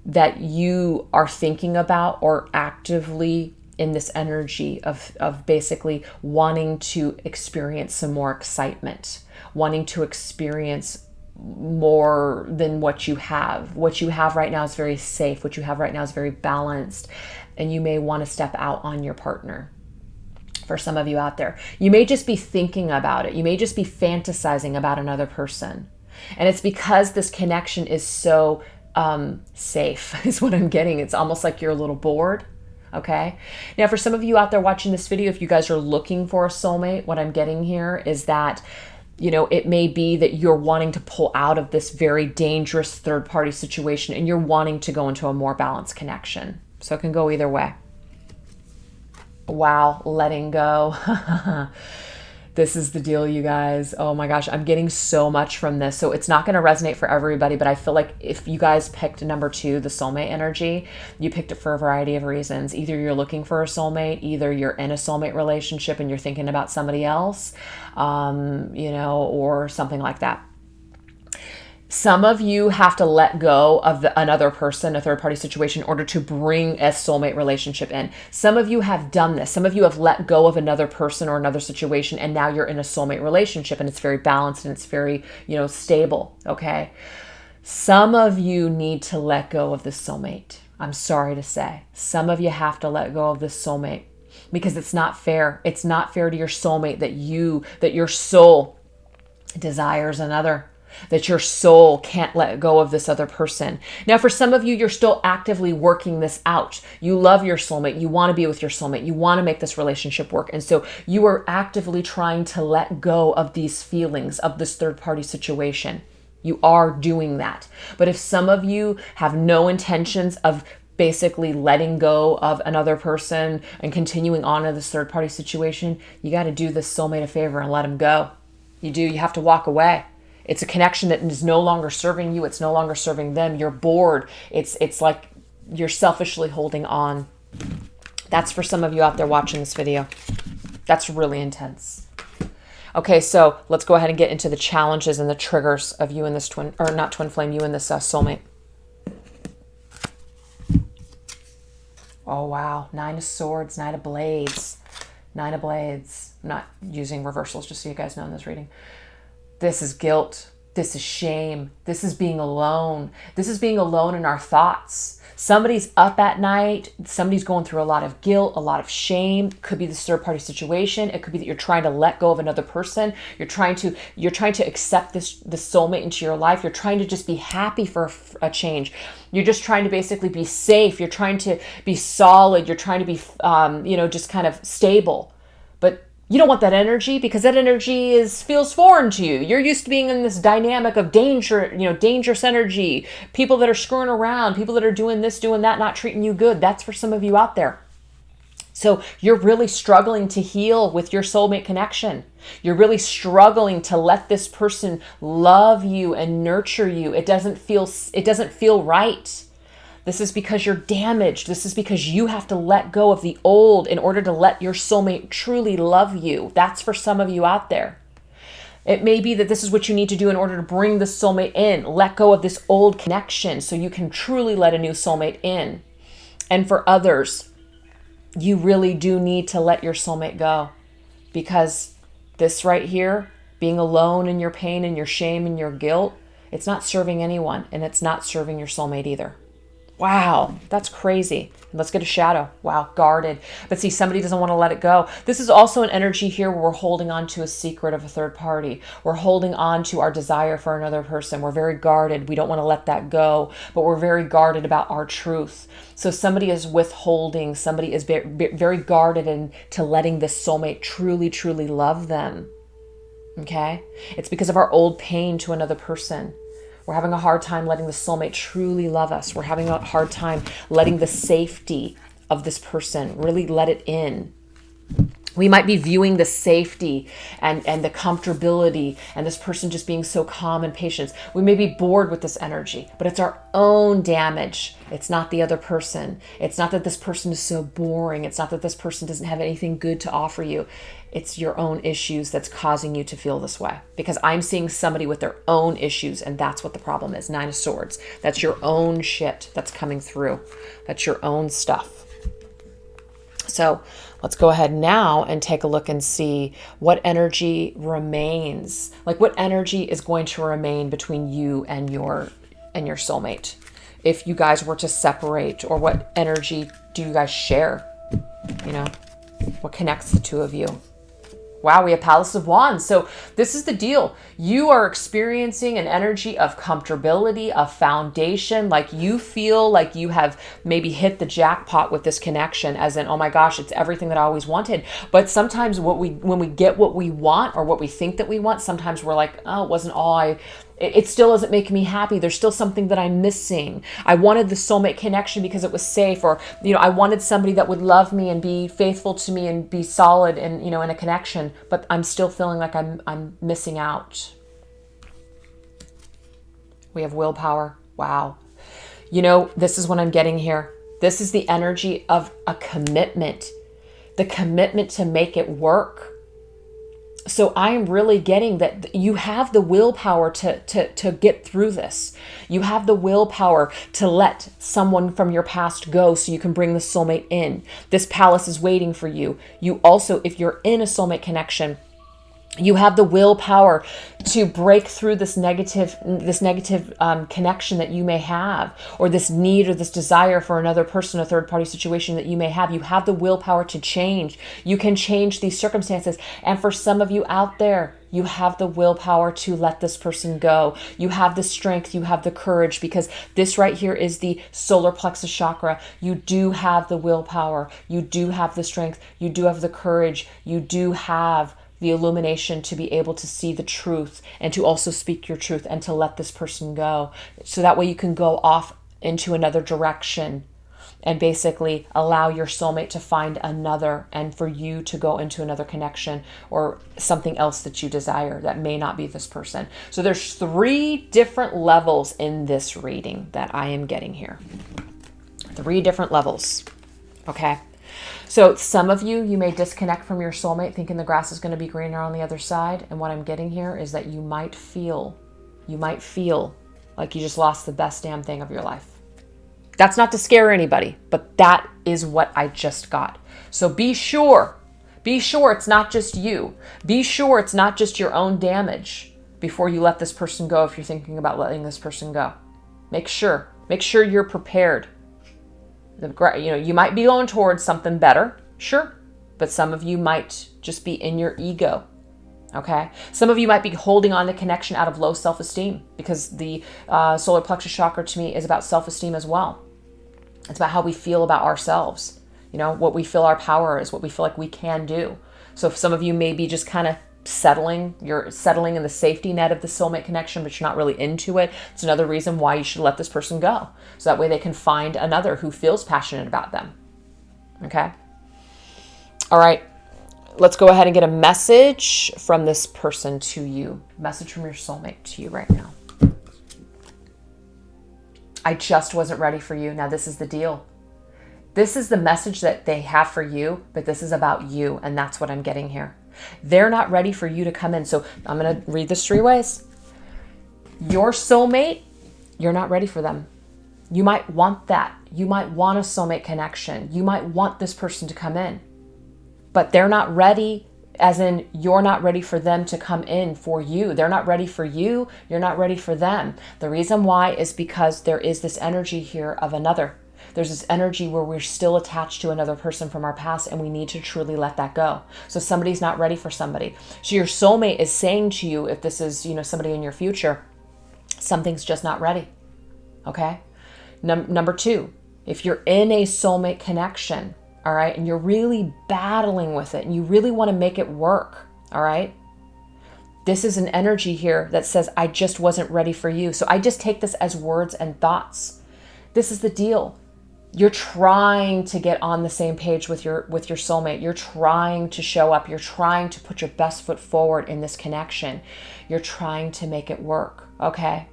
That you are thinking about or actively in this energy of basically wanting to experience some more excitement, wanting to experience more than what you have. What you have right now is very safe. What you have right now is very balanced. And you may want to step out on your partner. For some of you out there, you may just be thinking about it. You may just be fantasizing about another person. And it's because this connection is so safe is what I'm getting. It's almost like you're a little bored. Okay. Now, for some of you out there watching this video, if you guys are looking for a soulmate, what I'm getting here is that, it may be that you're wanting to pull out of this very dangerous third party situation and you're wanting to go into a more balanced connection. So it can go either way. Wow. Letting go. This is the deal, you guys. Oh my gosh, I'm getting so much from this. So it's not going to resonate for everybody, but I feel like if you guys picked number 2, the soulmate energy, you picked it for a variety of reasons. Either you're looking for a soulmate, either you're in a soulmate relationship and you're thinking about somebody else, or something like that. Some of you have to let go of another person, a third party situation, in order to bring a soulmate relationship in. Some of you have done this. Some of you have let go of another person or another situation, and now you're in a soulmate relationship, and it's very balanced and it's very, stable. Okay. Some of you need to let go of this soulmate. I'm sorry to say. Some of you have to let go of this soulmate because it's not fair. It's not fair to your soulmate that your soul desires another. That your soul can't let go of this other person. Now, for some of you, you're still actively working this out. You love your soulmate. You want to be with your soulmate. You want to make this relationship work. And so you are actively trying to let go of these feelings of this third party situation. You are doing that. But if some of you have no intentions of basically letting go of another person and continuing on in this third party situation, you got to do this soulmate a favor and let him go. You do. You have to walk away. It's a connection that is no longer serving you. It's no longer serving them. You're bored. It's like you're selfishly holding on. That's for some of you out there watching this video. That's really intense. Okay, so let's go ahead and get into the challenges and the triggers of you and this twin, or not twin flame, you and this soulmate. Oh, wow. 9 of Swords, 9 of Blades. 9 of Blades. I'm not using reversals, just so you guys know in this reading. This is guilt. This is shame. This is being alone. This is being alone in our thoughts. Somebody's up at night. Somebody's going through a lot of guilt, a lot of shame. Could be this third-party situation. It could be that you're trying to let go of another person. You're trying to accept the soulmate into your life. You're trying to just be happy for a change. You're just trying to basically be safe. You're trying to be solid. You're trying to be, just kind of stable. But you don't want that energy, because that energy feels foreign to you. You're used to being in this dynamic of danger, dangerous energy, people that are screwing around, people that are doing this, doing that, not treating you good. That's for some of you out there. So you're really struggling to heal with your soulmate connection. You're really struggling to let this person love you and nurture you. It doesn't feel right. This is because you're damaged. This is because you have to let go of the old in order to let your soulmate truly love you. That's for some of you out there. It may be that this is what you need to do in order to bring the soulmate in. Let go of this old connection so you can truly let a new soulmate in. And for others, you really do need to let your soulmate go, because this right here, being alone in your pain and your shame and your guilt, it's not serving anyone, and it's not serving your soulmate either. Wow, that's crazy. Let's get a shadow. Wow, guarded. But see, somebody doesn't want to let it go. This is also an energy here where we're holding on to a secret of a third party. We're holding on to our desire for another person. We're very guarded. We don't want to let that go, but we're very guarded about our truth. So somebody is withholding. Somebody is very guarded into letting this soulmate truly, truly love them. Okay? It's because of our old pain to another person. We're having a hard time letting the soulmate truly love us. We're having a hard time letting the safety of this person really let it in. We might be viewing the safety and the comfortability and this person just being so calm and patient. We may be bored with this energy, but it's our own damage. It's not the other person. It's not that this person is so boring. It's not that this person doesn't have anything good to offer you. It's your own issues that's causing you to feel this way, because I'm seeing somebody with their own issues, and that's what the problem is. 9 of Swords. That's your own shit that's coming through. That's your own stuff. So let's go ahead now and take a look and see what energy remains. Like, what energy is going to remain between you and your soulmate if you guys were to separate, or what energy do you guys share? What connects the two of you? Wow, we have Palace of Wands. So this is the deal. You are experiencing an energy of comfortability, of foundation. Like, you feel like you have maybe hit the jackpot with this connection, as in, oh my gosh, it's everything that I always wanted. But sometimes when we get what we want, or what we think that we want, sometimes we're like, oh, it wasn't all it still doesn't make me happy. There's still something that I'm missing. I wanted the soulmate connection because it was safe, or, I wanted somebody that would love me and be faithful to me and be solid and, in a connection, but I'm still feeling like I'm missing out. We have willpower. Wow. This is what I'm getting here. This is the energy of a commitment, the commitment to make it work. So I'm really getting that you have the willpower to get through this. You have the willpower to let someone from your past go so you can bring the soulmate in. This palace is waiting for you. You also, if you're in a soulmate connection, you have the willpower to break through this negative connection that you may have, or this need or this desire for another person, a third party situation that you may have. You have the willpower to change. You can change these circumstances. And for some of you out there, you have the willpower to let this person go. You have the strength, you have the courage, because this right here is the solar plexus chakra. You do have the willpower. You do have the strength. You do have the courage. You do have the illumination to be able to see the truth, and to also speak your truth, and to let this person go. So that way you can go off into another direction. and basically allow your soulmate to find another, and for you to go into another connection or something else that you desire that may not be this person. So there's 3 different levels in this reading that I am getting here. 3 different levels. Okay. So some of you may disconnect from your soulmate thinking the grass is going to be greener on the other side. And what I'm getting here is that you might feel like you just lost the best damn thing of your life. That's not to scare anybody, but that is what I just got. So be sure it's not just you. Be sure it's not just your own damage before you let this person go. If you're thinking about letting this person go, make sure you're prepared. You might be going towards something better, sure, but some of you might just be in your ego. Okay. Some of you might be holding on to connection out of low self-esteem, because the solar plexus chakra to me is about self-esteem as well. It's about how we feel about ourselves, what we feel our power is, what we feel like we can do. So if some of you may be just kind of you're settling in the safety net of the soulmate connection, but you're not really into it. It's another reason why you should let this person go. So that way they can find another who feels passionate about them. Okay. All right. Let's go ahead and get a message from this person to you. Message from your soulmate to you right now. I just wasn't ready for you. Now this is the deal. This is the message that they have for you, but this is about you. And that's what I'm getting here. They're not ready for you to come in. So I'm going to read this 3 ways. Your soulmate, you're not ready for them. You might want that. You might want a soulmate connection. You might want this person to come in, but they're not ready, as in you're not ready for them to come in for you. They're not ready for you. You're not ready for them. The reason why is because there is this energy here of another. There's this energy where we're still attached to another person from our past, and we need to truly let that go. So somebody's not ready for somebody. So your soulmate is saying to you, if this is, somebody in your future, something's just not ready. Okay. Number 2, if you're in a soulmate connection, all right, and you're really battling with it and you really want to make it work, all right, this is an energy here that says, I just wasn't ready for you. So I just take this as words and thoughts. This is the deal. You're trying to get on the same page with your soulmate. You're trying to show up. You're trying to put your best foot forward in this connection. You're trying to make it work, okay?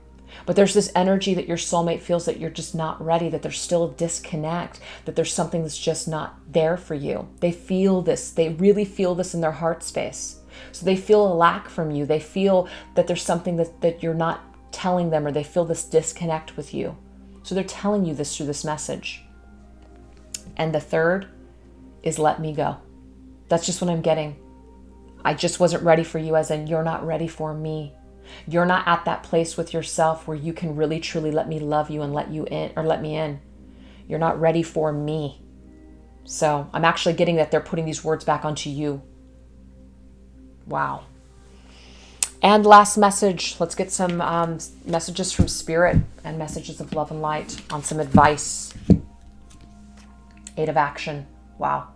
But there's this energy that your soulmate feels that you're just not ready, that there's still a disconnect, that there's something that's just not there for you. They feel this. They really feel this in their heart space. So they feel a lack from you. They feel that there's something that you're not telling them, or they feel this disconnect with you. So they're telling you this through this message. And the 3rd is let me go. That's just what I'm getting. I just wasn't ready for you, as in you're not ready for me. You're not at that place with yourself where you can really truly let me love you and let you in, or let me in. You're not ready for me. So I'm actually getting that they're putting these words back onto you. Wow. And last message, let's get some messages from Spirit and messages of love and light on some advice. 8 of action. Wow.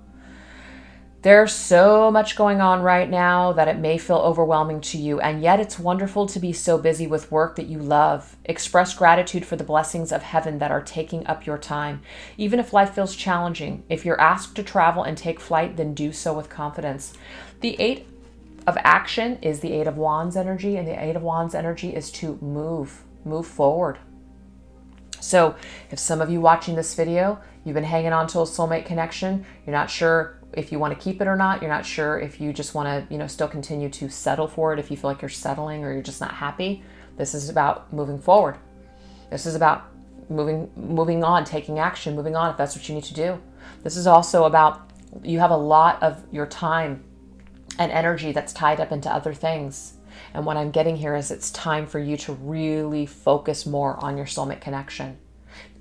There's so much going on right now that it may feel overwhelming to you, and yet it's wonderful to be so busy with work that you love. Express gratitude for the blessings of heaven that are taking up your time. Even if life feels challenging, if you're asked to travel and take flight, then do so with confidence. The 8 of action is the 8 of Wands energy, and the 8 of Wands energy is to move forward. So if some of you watching this video, you've been hanging on to a soulmate connection, you're not sure if you want to keep it or not, you're not sure if you just want to, still continue to settle for it, if you feel like you're settling or you're just not happy, this is about moving forward. This is about moving on, taking action, moving on if that's what you need to do. This is also about, you have a lot of your time and energy that's tied up into other things. And what I'm getting here is it's time for you to really focus more on your soulmate connection.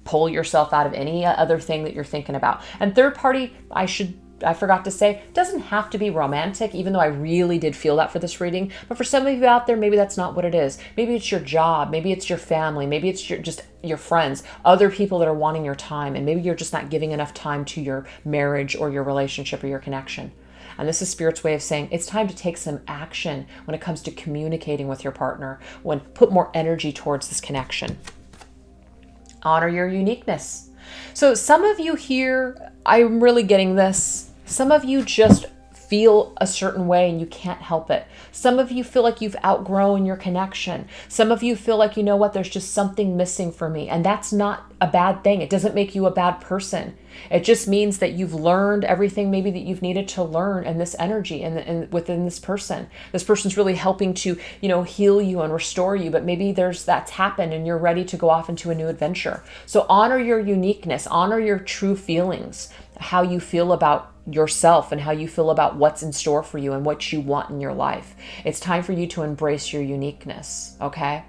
Pull yourself out of any other thing that you're thinking about. And third party, I forgot to say, doesn't have to be romantic, even though I really did feel that for this reading. But for some of you out there, maybe that's not what it is. Maybe it's your job. Maybe it's your family. Maybe it's just your friends, other people that are wanting your time. And maybe you're just not giving enough time to your marriage or your relationship or your connection. And this is Spirit's way of saying it's time to take some action when it comes to communicating with your partner, put more energy towards this connection. Honor your uniqueness. So some of you here, I'm really getting this. Some of you just feel a certain way and you can't help it. Some of you feel like you've outgrown your connection. Some of you feel like, you know what, there's just something missing for me. And that's not a bad thing. It doesn't make you a bad person. It just means that you've learned everything maybe that you've needed to learn in this energy and within this person. This person's really helping to, heal you and restore you, but maybe that's happened and you're ready to go off into a new adventure. So honor your uniqueness, honor your true feelings, how you feel about yourself and how you feel about what's in store for you and what you want in your life. It's time for you to embrace your uniqueness, okay?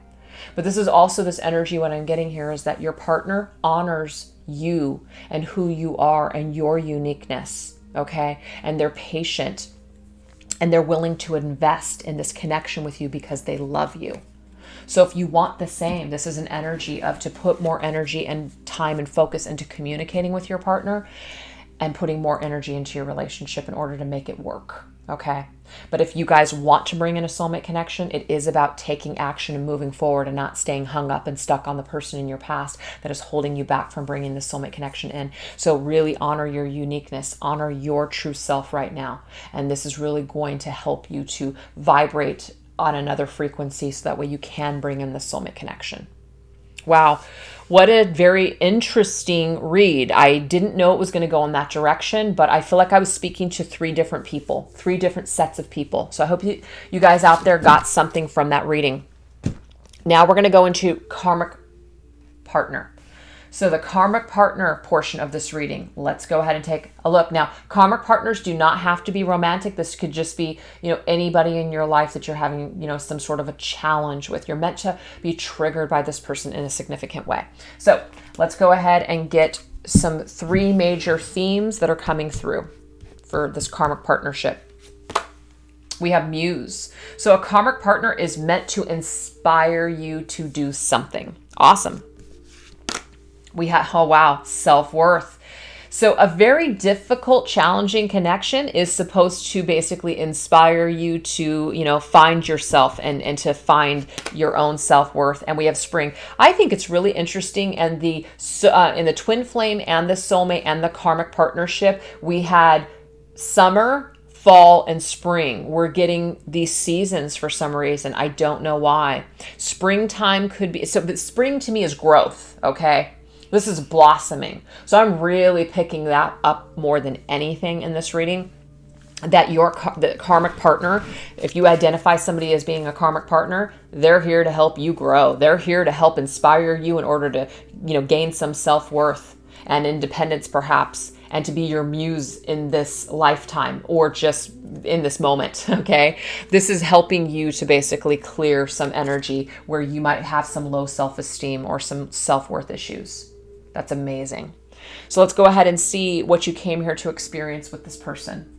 But this is also this energy, what I'm getting here is that your partner honors you and who you are and your uniqueness, okay? And they're patient and they're willing to invest in this connection with you because they love you. So if you want the same, this is an energy of to put more energy and time and focus into communicating with your partner and putting more energy into your relationship in order to make it work, okay? But if you guys want to bring in a soulmate connection, it is about taking action and moving forward and not staying hung up and stuck on the person in your past that is holding you back from bringing the soulmate connection in. So really honor your uniqueness, honor your true self right now. And this is really going to help you to vibrate on another frequency so that way you can bring in the soulmate connection. Wow, what a very interesting read. I didn't know it was going to go in that direction, but I feel like I was speaking to 3 different people, 3 different sets of people. So I hope you guys out there got something from that reading. Now we're going to go into Karmic Partner. So the Karmic Partner portion of this reading, let's go ahead and take a look. Now, Karmic Partners do not have to be romantic. This could just be, anybody in your life that you're having, some sort of a challenge with. You're meant to be triggered by this person in a significant way. So let's go ahead and get some 3 major themes that are coming through for this Karmic Partnership. We have Muse. So a Karmic Partner is meant to inspire you to do something. Awesome. We have, oh wow, self-worth. So a very difficult, challenging connection is supposed to basically inspire you to, find yourself and to find your own self-worth. And we have spring. I think it's really interesting. And in the twin flame and the soulmate and the Karmic Partnership, we had summer, fall, and spring. We're getting these seasons for some reason. I don't know why. Springtime could be, but spring to me is growth, okay? This is blossoming. So I'm really picking that up more than anything in this reading. That the Karmic Partner, if you identify somebody as being a Karmic Partner, they're here to help you grow. They're here to help inspire you in order to, gain some self-worth and independence perhaps, and to be your muse in this lifetime or just in this moment, okay? This is helping you to basically clear some energy where you might have some low self-esteem or some self-worth issues. That's amazing. So let's go ahead and see what you came here to experience with this person.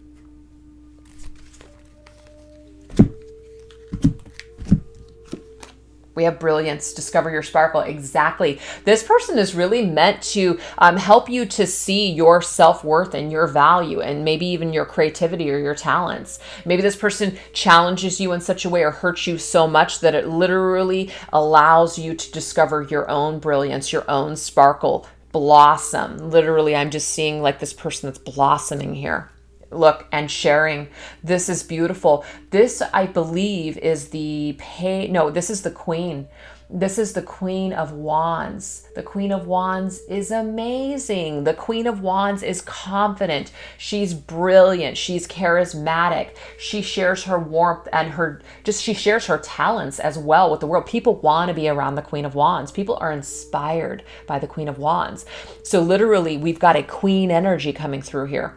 We have brilliance, discover your sparkle. Exactly. This person is really meant to help you to see your self-worth and your value and maybe even your creativity or your talents. Maybe this person challenges you in such a way or hurts you so much that it literally allows you to discover your own brilliance, your own sparkle, blossom. Literally, I'm just seeing like this person that's blossoming here. Look, and sharing. This is beautiful. This, I believe, is this is the Queen. This is the Queen of Wands. The Queen of Wands is amazing. The Queen of Wands is confident. She's brilliant. She's charismatic. She shares her warmth and she shares her talents as well with the world. People want to be around the Queen of Wands. People are inspired by the Queen of Wands. So literally, we've got a queen energy coming through here.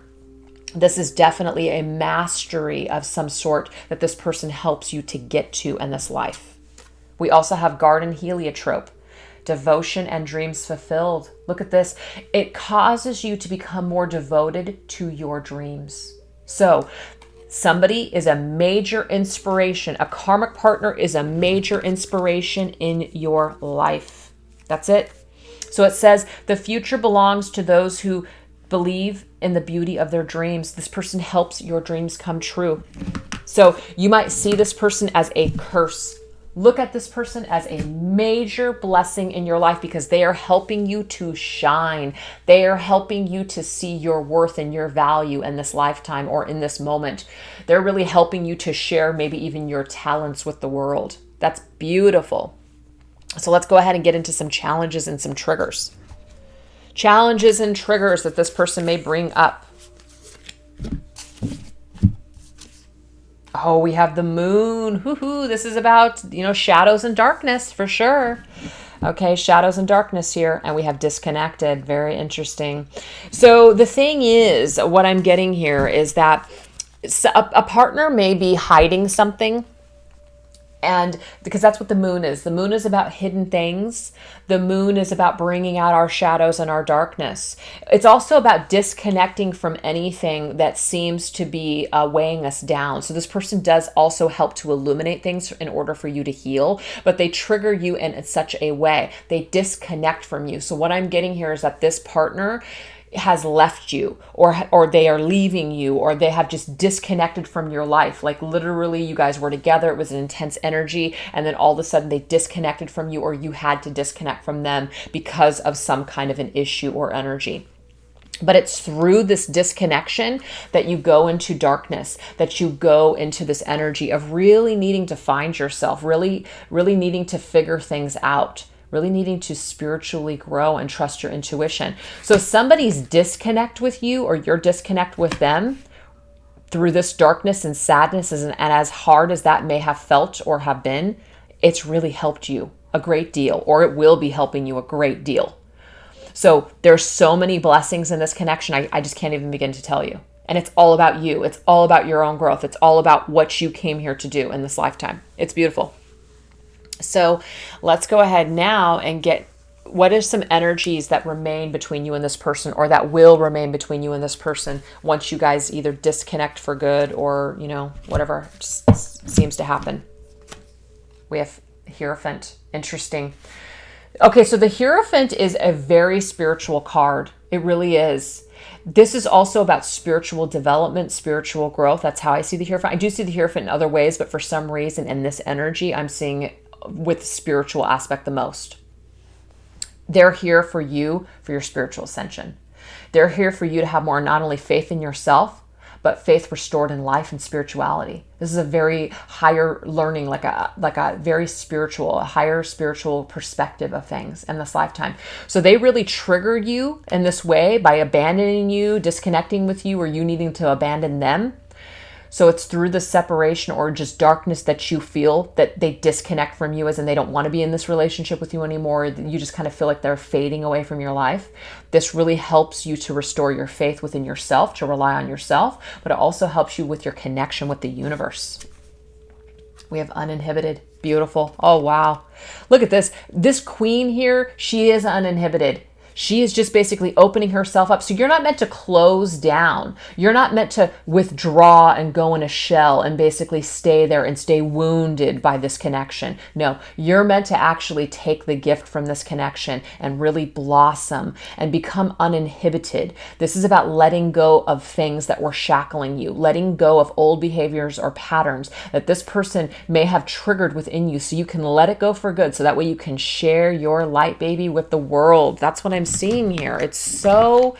This is definitely a mastery of some sort that this person helps you to get to in this life. We also have garden heliotrope, devotion and dreams fulfilled. Look at this. It causes you to become more devoted to your dreams. So somebody is a major inspiration. A Karmic Partner is a major inspiration in your life. That's it. So it says the future belongs to those who believe in the beauty of their dreams. This person helps your dreams come true. So you might see this person as a curse Look at this person as a major blessing in your life because they are helping you to shine. They are helping you to see your worth and your value in this lifetime or in this moment. They're really helping you to share maybe even your talents with the world. That's beautiful. So let's go ahead and get into some challenges and some triggers. Challenges and triggers that this person may bring up. Oh, we have the moon. Hoo-hoo. This is about, shadows and darkness for sure. Okay, shadows and darkness here. And we have disconnected. Very interesting. So the thing is, what I'm getting here is that a partner may be hiding something. And because that's what the moon is. The moon is about hidden things. The moon is about bringing out our shadows and our darkness. It's also about disconnecting from anything that seems to be weighing us down. So this person does also help to illuminate things in order for you to heal, but they trigger you in such a way. They disconnect from you. So what I'm getting here is that this partner has left you or they are leaving you or they have just disconnected from your life. Like literally you guys were together. It was an intense energy. And then all of a sudden they disconnected from you or you had to disconnect from them because of some kind of an issue or energy. But it's through this disconnection that you go into darkness, that you go into this energy of really needing to find yourself, really needing to figure things out. Really needing to spiritually grow and trust your intuition. So somebody's disconnect with you or your disconnect with them through this darkness and sadness, and as hard as that may have felt or have been, it's really helped you a great deal, or it will be helping you a great deal. So there's so many blessings in this connection. I just can't even begin to tell you. And it's all about you. It's all about your own growth. It's all about what you came here to do in this lifetime. It's beautiful. So let's go ahead now and get what is some energies that remain between you and this person, or that will remain between you and this person once you guys either disconnect for good or, whatever seems to happen. We have Hierophant. Interesting. Okay, so the Hierophant is a very spiritual card. It really is. This is also about spiritual development, spiritual growth. That's how I see the Hierophant. I do see the Hierophant in other ways, but for some reason in this energy, I'm seeing it with the spiritual aspect the most. They're here for you, for your spiritual ascension. They're here for you to have more not only faith in yourself, but faith restored in life and spirituality. This is a very higher learning, like a very spiritual, a higher spiritual perspective of things in this lifetime. So they really triggered you in this way by abandoning you, disconnecting with you, or you needing to abandon them. So it's through the separation or just darkness that you feel that they disconnect from you, as in they don't want to be in this relationship with you anymore. You just kind of feel like they're fading away from your life. This really helps you to restore your faith within yourself, to rely on yourself, but it also helps you with your connection with the universe. We have uninhibited. Beautiful. Oh, wow. Look at this. This queen here, she is uninhibited. She is just basically opening herself up. So you're not meant to close down. You're not meant to withdraw and go in a shell and basically stay there and stay wounded by this connection. No, you're meant to actually take the gift from this connection and really blossom and become uninhibited. This is about letting go of things that were shackling you, letting go of old behaviors or patterns that this person may have triggered within you, so you can let it go for good. So that way you can share your light, baby, with the world. That's what I'm seeing here. It's so,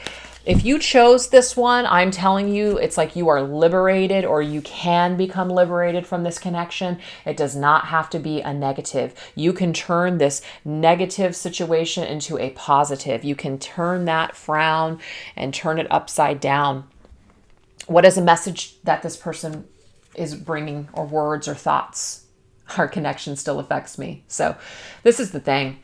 if you chose this one, I'm telling you, it's like you are liberated, or you can become liberated from this connection. It does not have to be a negative. You can turn this negative situation into a positive. You can turn that frown and turn it upside down. What is a message that this person is bringing, or words or thoughts? Our connection still affects me. So this is the thing.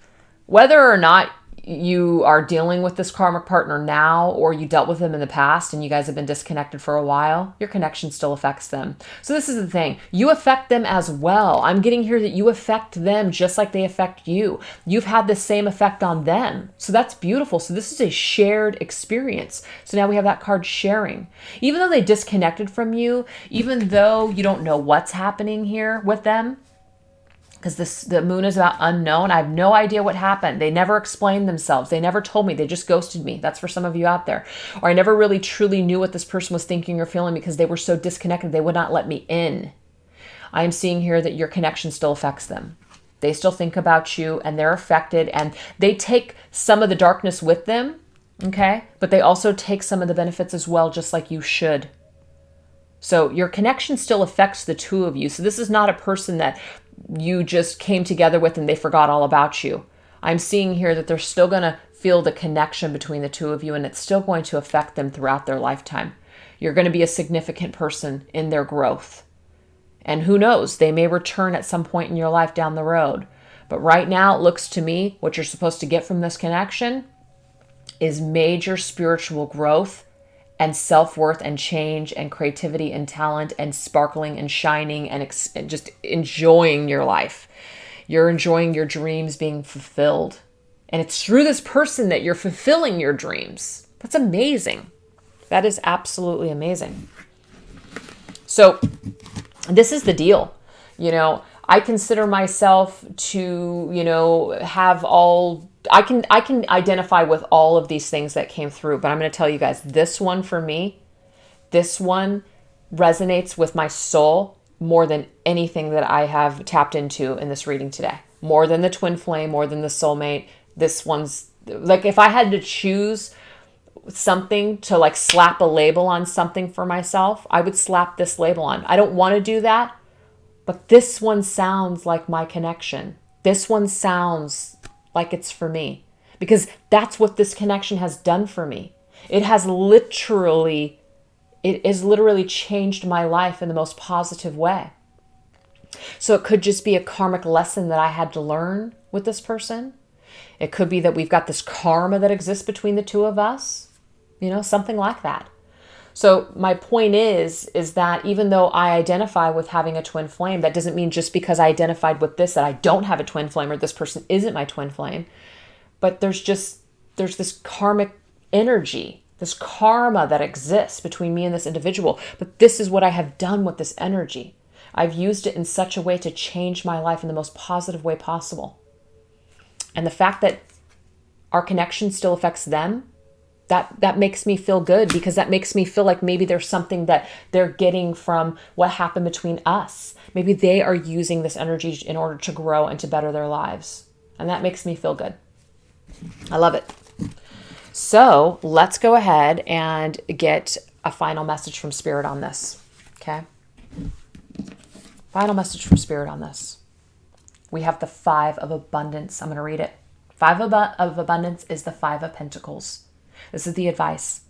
Whether or not you are dealing with this karmic partner now, or you dealt with them in the past and you guys have been disconnected for a while, your connection still affects them. So this is the thing. You affect them as well. I'm getting here that you affect them just like they affect you. You've had the same effect on them. So that's beautiful. So this is a shared experience. So now we have that card, sharing. Even though they disconnected from you, even though you don't know what's happening here with them, because the moon is about unknown. I have no idea what happened. They never explained themselves. They never told me. They just ghosted me. That's for some of you out there. Or I never really truly knew what this person was thinking or feeling because they were so disconnected. They would not let me in. I'm seeing here that your connection still affects them. They still think about you and they're affected, and they take some of the darkness with them, okay? But they also take some of the benefits as well, just like you should. So your connection still affects the two of you. So this is not a person that you just came together with and they forgot all about you. I'm seeing here that they're still going to feel the connection between the two of you, and it's still going to affect them throughout their lifetime. You're going to be a significant person in their growth. And who knows, they may return at some point in your life down the road. But right now, it looks to me, what you're supposed to get from this connection is major spiritual growth and self-worth and change and creativity and talent and sparkling and shining and just enjoying your life. You're enjoying your dreams being fulfilled. And it's through this person that you're fulfilling your dreams. That's amazing. That is absolutely amazing. So this is the deal. I consider myself to, have all, I can identify with all of these things that came through, but I'm going to tell you guys, this one for me, this one resonates with my soul more than anything that I have tapped into in this reading today. More than the twin flame, more than the soulmate. This one's like, if I had to choose something to like slap a label on something for myself, I would slap this label on. I don't want to do that, but this one sounds like my connection. This one sounds like it's for me, because that's what this connection has done for me. It has literally changed my life in the most positive way. So it could just be a karmic lesson that I had to learn with this person. It could be that we've got this karma that exists between the two of us, something like that. So my point is that even though I identify with having a twin flame, that doesn't mean just because I identified with this that I don't have a twin flame or this person isn't my twin flame. But there's this karmic energy, this karma that exists between me and this individual. But this is what I have done with this energy. I've used it in such a way to change my life in the most positive way possible. And the fact that our connection still affects them, that makes me feel good, because that makes me feel like maybe there's something that they're getting from what happened between us. Maybe they are using this energy in order to grow and to better their lives. And that makes me feel good. I love it. So let's go ahead and get a final message from Spirit on this. Okay. Final message from Spirit on this. We have the 5 of Abundance. I'm going to read it. 5 of Abundance is the 5 of Pentacles. This is the advice.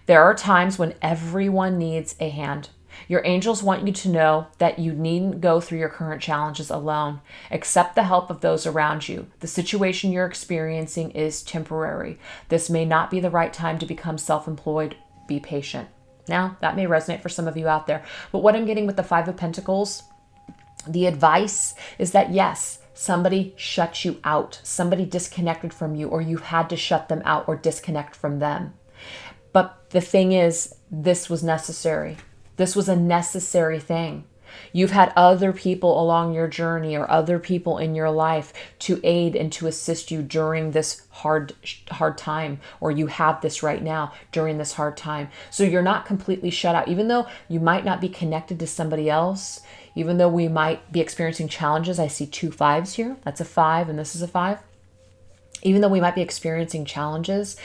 There are times when everyone needs a hand. Your angels want you to know that you needn't go through your current challenges alone. Accept the help of those around you. The situation you're experiencing is temporary. This may not be the right time to become self-employed. Be patient. Now, that may resonate for some of you out there. But what I'm getting with the 5 of Pentacles, the advice is that yes, somebody shut you out. Somebody disconnected from you, or you had to shut them out or disconnect from them. But the thing is, this was necessary. This was a necessary thing. You've had other people along your journey or other people in your life to aid and to assist you during this hard time, or you have this right now during this hard time. So you're not completely shut out. Even though you might not be connected to somebody else, even though we might be experiencing challenges, I see 2 5s here. That's a 5 and this is a 5. Even though we might be experiencing challenges,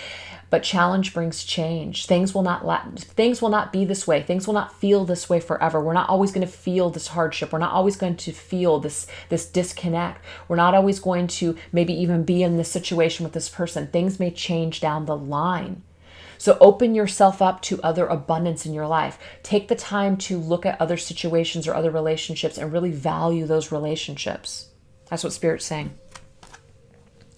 but challenge brings change. Things will not be this way. Things will not feel this way forever. We're not always going to feel this hardship. We're not always going to feel this disconnect. We're not always going to maybe even be in this situation with this person. Things may change down the line. So open yourself up to other abundance in your life. Take the time to look at other situations or other relationships and really value those relationships. That's what Spirit's saying.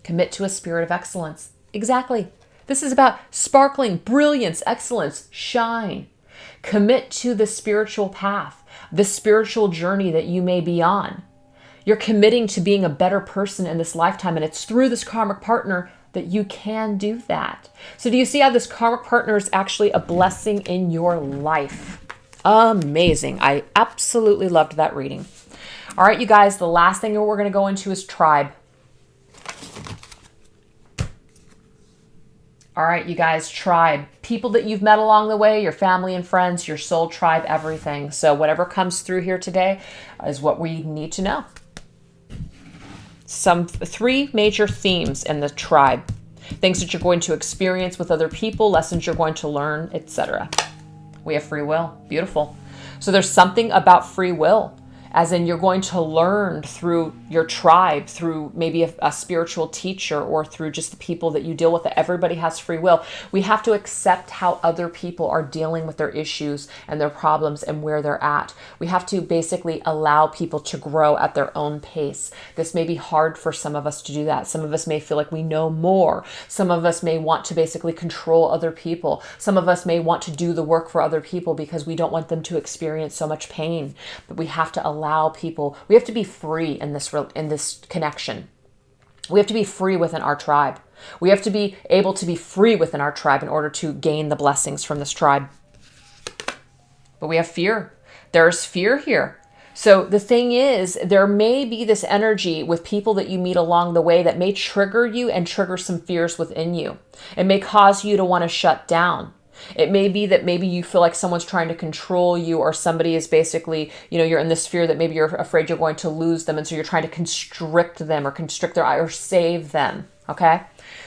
Commit to a spirit of excellence. Exactly. This is about sparkling, brilliance, excellence, shine. Commit to the spiritual path, the spiritual journey that you may be on. You're committing to being a better person in this lifetime, and it's through this karmic partner that you can do that. So do you see how this karmic partner is actually a blessing in your life? Amazing. I absolutely loved that reading. All right, you guys, the last thing we're going to go into is tribe. All right, you guys, tribe. people that you've met along the way, your family and friends, your soul tribe, everything. So whatever comes through here today is what we need to know. Some 3 major themes in the tribe. Things that you're going to experience with other people, lessons you're going to learn, etc. We have free will. Beautiful. So there's something about free will, as in you're going to learn through your tribe, through maybe a spiritual teacher, or through just the people that you deal with. Everybody has free will. We have to accept how other people are dealing with their issues and their problems and where they're at. We have to basically allow people to grow at their own pace. This may be hard for some of us to do that. Some of us may feel like we know more. Some of us may want to basically control other people. Some of us may want to do the work for other people because we don't want them to experience so much pain. But we have to allow people, we have to be free in this connection. We have to be free within our tribe. We have to be able to be free within our tribe in order to gain the blessings from this tribe. But we have fear. There's fear here. So the thing is, there may be this energy with people that you meet along the way that may trigger you and trigger some fears within you. It may cause you to want to shut down. It may be that maybe you feel like someone's trying to control you, or somebody is basically, you're in this fear that maybe you're afraid you're going to lose them. And so you're trying to constrict them or constrict their eye or save them. Okay.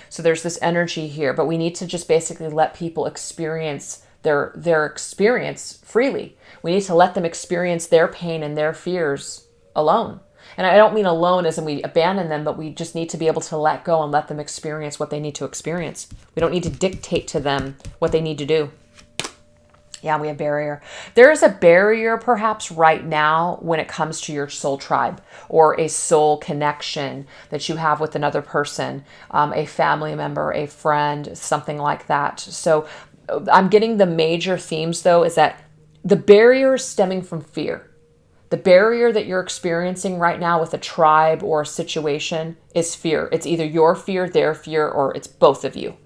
So there's this energy here, but we need to just basically let people experience their experience freely. We need to let them experience their pain and their fears alone. And I don't mean alone as in we abandon them, but we just need to be able to let go and let them experience what they need to experience. We don't need to dictate to them what they need to do. Yeah, we have barrier. There is a barrier perhaps right now when it comes to your soul tribe or a soul connection that you have with another person, a family member, a friend, something like that. So I'm getting the major themes though, is that the barrier is stemming from fear. The barrier that you're experiencing right now with a tribe or a situation is fear. It's either your fear, their fear, or it's both of you.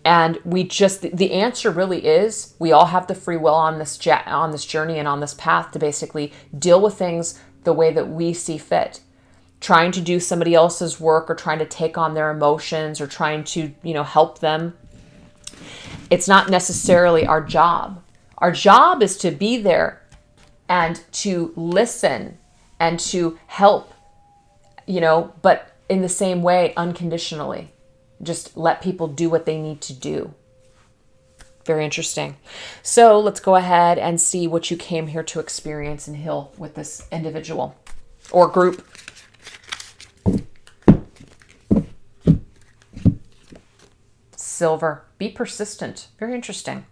And the answer really is, we all have the free will on this journey and on this path to basically deal with things the way that we see fit. Trying to do somebody else's work or trying to take on their emotions or trying to, help them. It's not necessarily our job. Our job is to be there and to listen and to help, but in the same way, unconditionally. Just let people do what they need to do. Very interesting. So let's go ahead and see what you came here to experience and heal with this individual or group. Silver. Be persistent. Very interesting.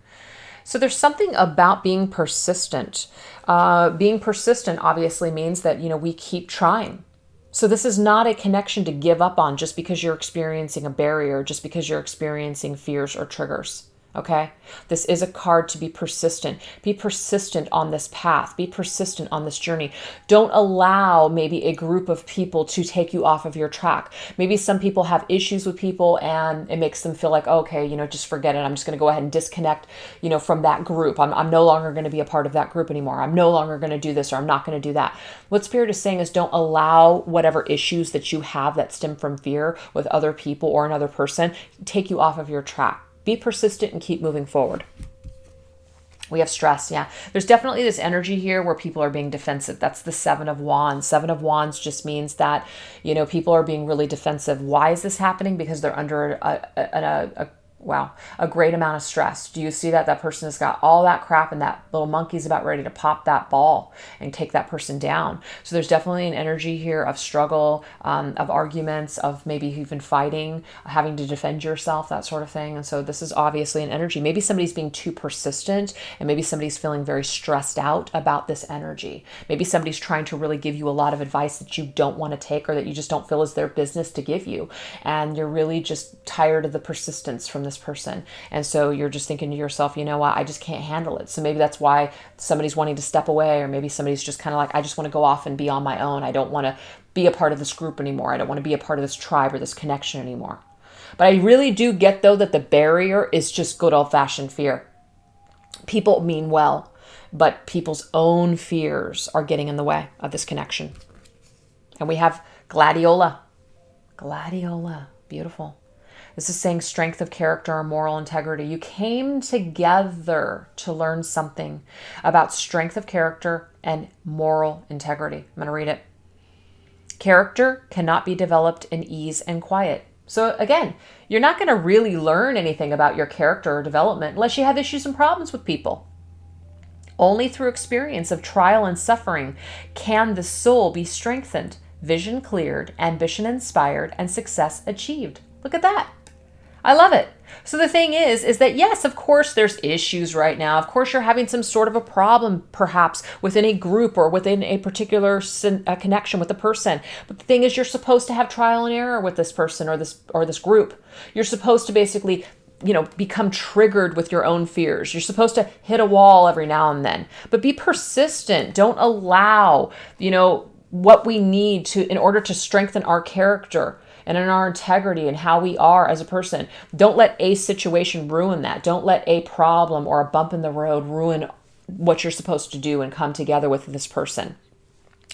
So there's something about being persistent. Being persistent obviously means that, we keep trying. So this is not a connection to give up on just because you're experiencing a barrier, just because you're experiencing fears or triggers. Okay. This is a card to be persistent. Be persistent on this path. Be persistent on this journey. Don't allow maybe a group of people to take you off of your track. Maybe some people have issues with people and it makes them feel like, okay, just forget it. I'm just going to go ahead and disconnect, from that group. I'm no longer going to be a part of that group anymore. I'm no longer going to do this, or I'm not going to do that. What Spirit is saying is don't allow whatever issues that you have that stem from fear with other people or another person take you off of your track. Be persistent and keep moving forward. We have stress. Yeah. There's definitely this energy here where people are being defensive. That's the 7 of Wands. 7 of Wands just means that, people are being really defensive. Why is this happening? Because they're under a great amount of stress. Do you see that? That person has got all that crap and that little monkey's about ready to pop that ball and take that person down. So there's definitely an energy here of struggle, of arguments, of maybe even fighting, having to defend yourself, that sort of thing. And so this is obviously an energy. Maybe somebody's being too persistent and maybe somebody's feeling very stressed out about this energy. Maybe somebody's trying to really give you a lot of advice that you don't want to take or that you just don't feel is their business to give you. And you're really just tired of the persistence from this person. And so you're just thinking to yourself, you know what, I just can't handle it. So maybe that's why somebody's wanting to step away, or maybe somebody's just kind of like, I just want to go off and be on my own. I don't want to be a part of this group anymore. I don't want to be a part of this tribe or this connection anymore. But I really do get though that the barrier is just good old fashioned fear. People mean well, but people's own fears are getting in the way of this connection. And we have gladiola. Gladiola. Beautiful. This is saying strength of character or moral integrity. You came together to learn something about strength of character and moral integrity. I'm going to read it. Character cannot be developed in ease and quiet. So again, you're not going to really learn anything about your character or development unless you have issues and problems with people. Only through experience of trial and suffering can the soul be strengthened, vision cleared, ambition inspired, and success achieved. Look at that. I love it. So the thing is that yes, of course, there's issues right now. Of course, you're having some sort of a problem, perhaps within a group or within a particular connection with a person. But the thing is, you're supposed to have trial and error with this person or this group. You're supposed to basically, become triggered with your own fears. You're supposed to hit a wall every now and then, but be persistent. Don't allow, what we need in order to strengthen our character and in our integrity and how we are as a person. Don't let a situation ruin that. Don't let a problem or a bump in the road ruin what you're supposed to do and come together with this person.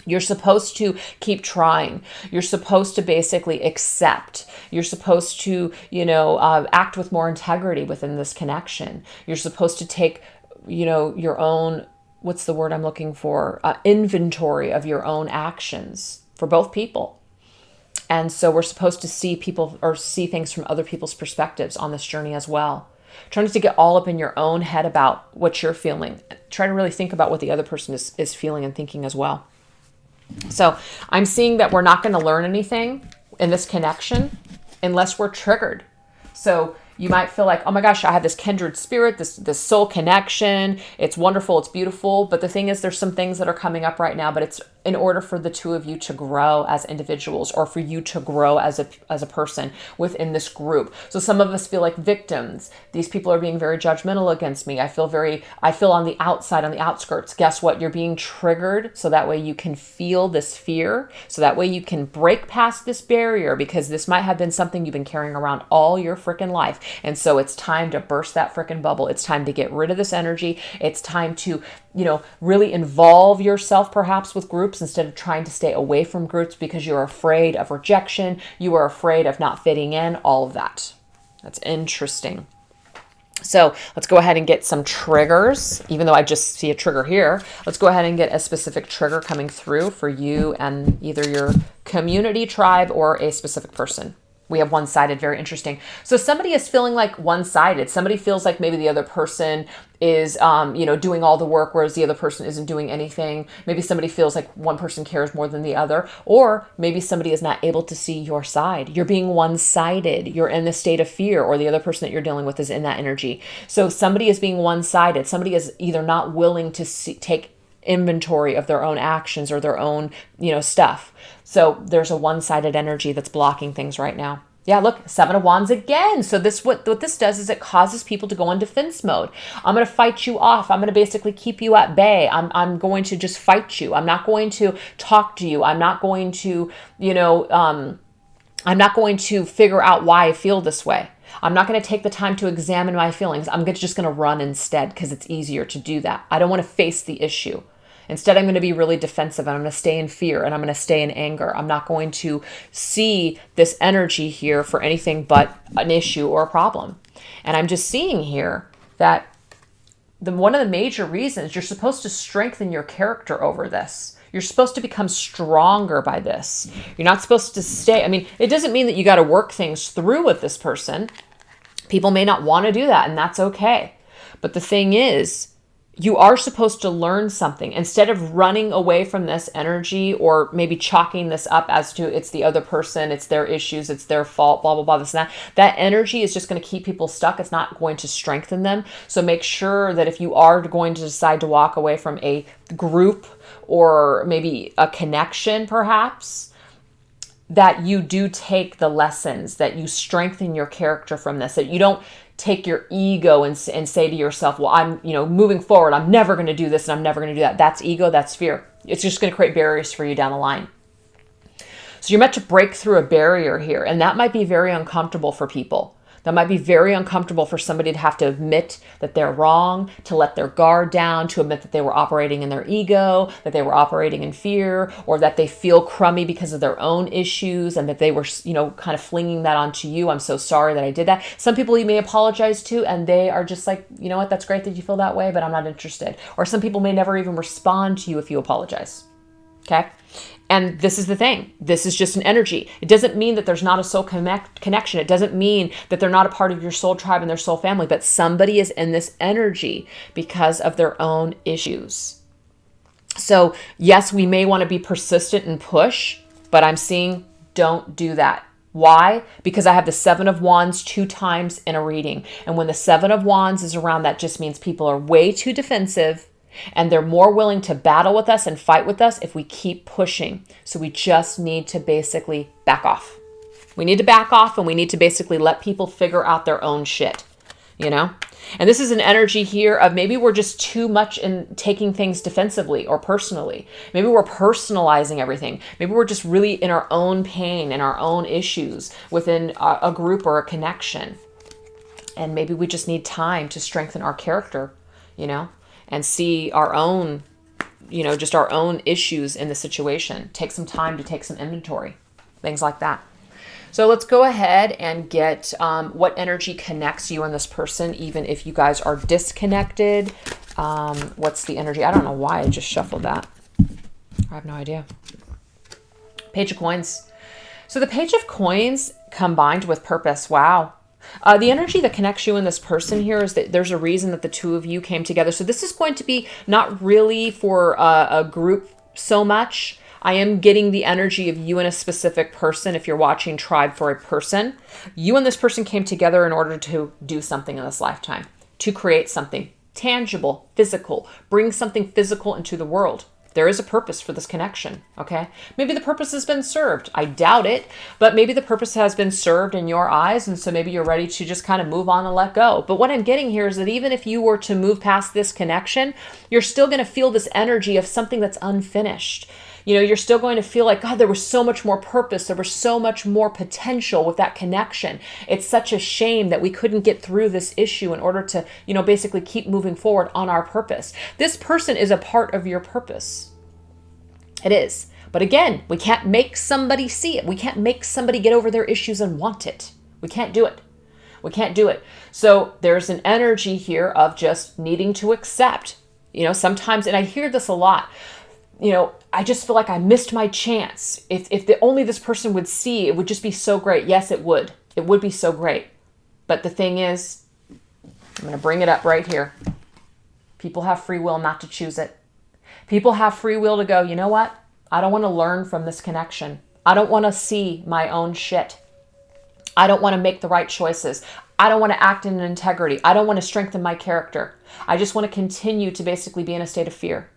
You're supposed to keep trying. You're supposed to basically accept. You're supposed to, act with more integrity within this connection. You're supposed to take, your own, what's the word I'm looking for? Inventory of your own actions for both people. And so we're supposed to see people or see things from other people's perspectives on this journey as well. Try not to get all up in your own head about what you're feeling. Try to really think about what the other person is feeling and thinking as well. So I'm seeing that we're not going to learn anything in this connection unless we're triggered. So you might feel like, oh my gosh, I have this kindred spirit, this soul connection. It's wonderful. It's beautiful. But the thing is, there's some things that are coming up right now, but it's in order for the two of you to grow as individuals or for you to grow as a person within this group. So some of us feel like victims. These people are being very judgmental against me. I feel on the outside, on the outskirts. Guess what? You're being triggered so that way you can feel this fear. So that way you can break past this barrier, because this might have been something you've been carrying around all your freaking life. And so it's time to burst that freaking bubble. It's time to get rid of this energy. It's time to, really involve yourself perhaps with groups instead of trying to stay away from groups because you're afraid of rejection. You are afraid of not fitting in, all of that. That's interesting. So let's go ahead and get some triggers. Even though I just see a trigger here, let's go ahead and get a specific trigger coming through for you and either your community, tribe, or a specific person. We have one-sided, very interesting. So somebody is feeling like one-sided. Somebody feels like maybe the other person is, doing all the work, whereas the other person isn't doing anything. Maybe somebody feels like one person cares more than the other, or maybe somebody is not able to see your side. You're being one-sided. You're in the state of fear, or the other person that you're dealing with is in that energy. So somebody is being one-sided. Somebody is either not willing to take inventory of their own actions or their own, stuff. So there's a one-sided energy that's blocking things right now. Yeah, look, 7 of Wands again. So what this does is it causes people to go in defense mode. I'm going to fight you off. I'm going to basically keep you at bay. I'm going to just fight you. I'm not going to talk to you. I'm not going to, I'm not going to figure out why I feel this way. I'm not going to take the time to examine my feelings. I'm just going to run instead because it's easier to do that. I don't want to face the issue. Instead, I'm going to be really defensive, and I'm going to stay in fear, and I'm going to stay in anger. I'm not going to see this energy here for anything but an issue or a problem. And I'm just seeing here that one of the major reasons you're supposed to strengthen your character over this. You're supposed to become stronger by this. You're not supposed to stay. It doesn't mean that you got to work things through with this person. People may not want to do that, and that's okay. But the thing is, you are supposed to learn something instead of running away from this energy or maybe chalking this up as to it's the other person, it's their issues, it's their fault, blah, blah, blah, this and that. That energy is just going to keep people stuck. It's not going to strengthen them. So make sure that if you are going to decide to walk away from a group or maybe a connection perhaps, that you do take the lessons, that you strengthen your character from this, that you don't take your ego and say to yourself, well, I'm, moving forward, I'm never going to do this and I'm never going to do that. That's ego. That's fear. It's just going to create barriers for you down the line. So you're meant to break through a barrier here, and that might be very uncomfortable for people. That might be very uncomfortable for somebody to have to admit that they're wrong, to let their guard down, to admit that they were operating in their ego, that they were operating in fear, or that they feel crummy because of their own issues and that they were, kind of flinging that onto you. I'm so sorry that I did that. Some people you may apologize to and they are just like, you know what, that's great that you feel that way, but I'm not interested. Or some people may never even respond to you if you apologize. Okay? And this is the thing. This is just an energy. It doesn't mean that there's not a soul connection. It doesn't mean that they're not a part of your soul tribe and their soul family, but somebody is in this energy because of their own issues. So yes, we may want to be persistent and push, but I'm seeing don't do that. Why? Because I have the 7 of Wands 2 times in a reading. And when the 7 of Wands is around, that just means people are way too defensive and they're more willing to battle with us and fight with us if we keep pushing. So we just need to basically back off. We need to back off and we need to basically let people figure out their own shit, And this is an energy here of maybe we're just too much in taking things defensively or personally. Maybe we're personalizing everything. Maybe we're just really in our own pain and our own issues within a group or a connection. And maybe we just need time to strengthen our character, and see our own, just our own issues in the situation. Take some time to take some inventory, things like that. So let's go ahead and get what energy connects you and this person, even if you guys are disconnected. What's the energy? I don't know why I just shuffled that. I have no idea. Page of Coins. So the Page of Coins combined with purpose. Wow. The energy that connects you and this person here is that there's a reason that the two of you came together. So this is going to be not really for a group so much. I am getting the energy of you and a specific person. If you're watching Tribe for a person, you and this person came together in order to do something in this lifetime, to create something tangible, physical, bring something physical into the world. There is a purpose for this connection, okay? Maybe the purpose has been served. I doubt it, but maybe the purpose has been served in your eyes, and so maybe you're ready to just kind of move on and let go. But what I'm getting here is that even if you were to move past this connection, you're still going to feel this energy of something that's unfinished. You're still going to feel like, God, there was so much more purpose. There was so much more potential with that connection. It's such a shame that we couldn't get through this issue in order to, basically keep moving forward on our purpose. This person is a part of your purpose. It is. But again, we can't make somebody see it. We can't make somebody get over their issues and want it. We can't do it. We can't do it. So there's an energy here of just needing to accept, sometimes, and I hear this a lot, I just feel like I missed my chance. If only this person would see, it would just be so great. Yes, it would. It would be so great. But the thing is, I'm going to bring it up right here. People have free will not to choose it. People have free will to go, you know what? I don't want to learn from this connection. I don't want to see my own shit. I don't want to make the right choices. I don't want to act in integrity. I don't want to strengthen my character. I just want to continue to basically be in a state of fear.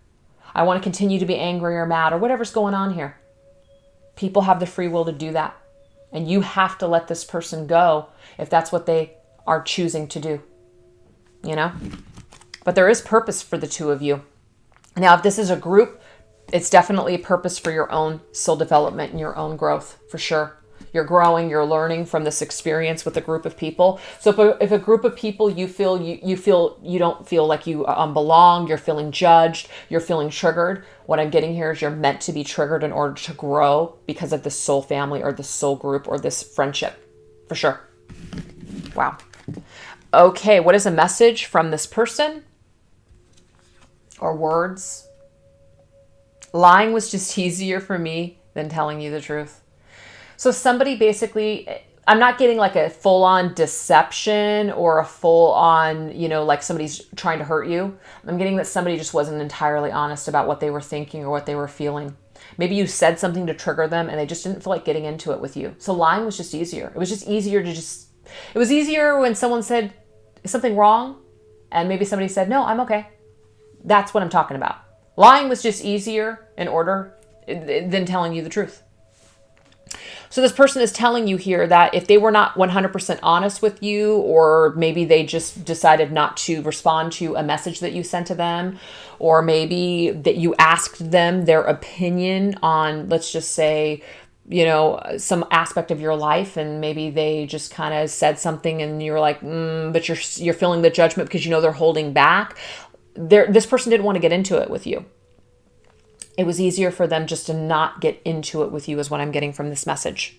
I want to continue to be angry or mad or whatever's going on here. People have the free will to do that. And you have to let this person go if that's what they are choosing to do. But there is purpose for the two of you. Now, if this is a group, it's definitely a purpose for your own soul development and your own growth, for sure. You're growing, you're learning from this experience with a group of people. So if a group of people you feel you don't feel like you belong, you're feeling judged, you're feeling triggered, what I'm getting here is you're meant to be triggered in order to grow because of this soul family or this soul group or this friendship, for sure. Wow. Okay, what is a message from this person? Or words? Lying was just easier for me than telling you the truth. So somebody basically, I'm not getting like a full-on deception or a full-on, like somebody's trying to hurt you. I'm getting that somebody just wasn't entirely honest about what they were thinking or what they were feeling. Maybe you said something to trigger them and they just didn't feel like getting into it with you. So lying was just easier. It was just easier to it was easier when someone said, is something wrong? And maybe somebody said, no, I'm okay. That's what I'm talking about. Lying was just easier in order than telling you the truth. So this person is telling you here that if they were not 100% honest with you, or maybe they just decided not to respond to a message that you sent to them, or maybe that you asked them their opinion on, let's just say, some aspect of your life, and maybe they just kind of said something and you're like, but you're feeling the judgment because they're holding back. This person didn't want to get into it with you. It was easier for them just to not get into it with you, is what I'm getting from this message.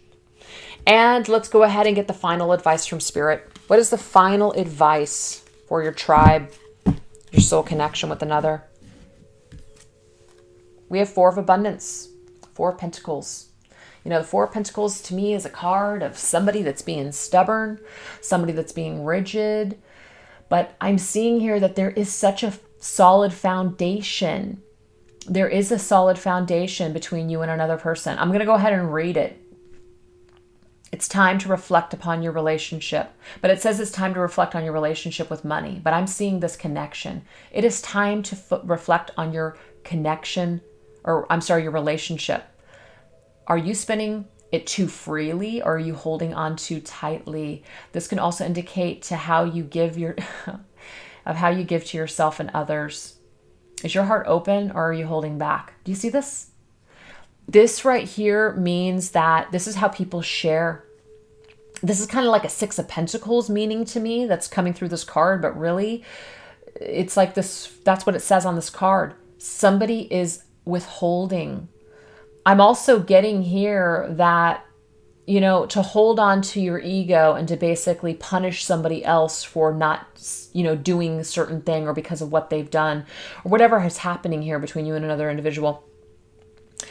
And let's go ahead and get the final advice from Spirit. What is the final advice for your tribe, your soul connection with another? We have Four of Abundance, Four of Pentacles. The Four of Pentacles to me is a card of somebody that's being stubborn, somebody that's being rigid. But I'm seeing here that there is such a solid foundation. There is a solid foundation between you and another person. I'm going to go ahead and read it. It's time to reflect upon your relationship. But it says it's time to reflect on your relationship with money. But I'm seeing this connection. It is time to reflect on your connection, your relationship. Are you spending it too freely, or are you holding on too tightly? This can also indicate to how you give to yourself and others. Is your heart open, or are you holding back? Do you see this? This right here means that this is how people share. This is kind of like a Six of Pentacles meaning to me that's coming through this card, but really it's like this. That's what it says on this card. Somebody is withholding. I'm also getting here that, to hold on to your ego and to basically punish somebody else for not, doing a certain thing, or because of what they've done, or whatever is happening here between you and another individual.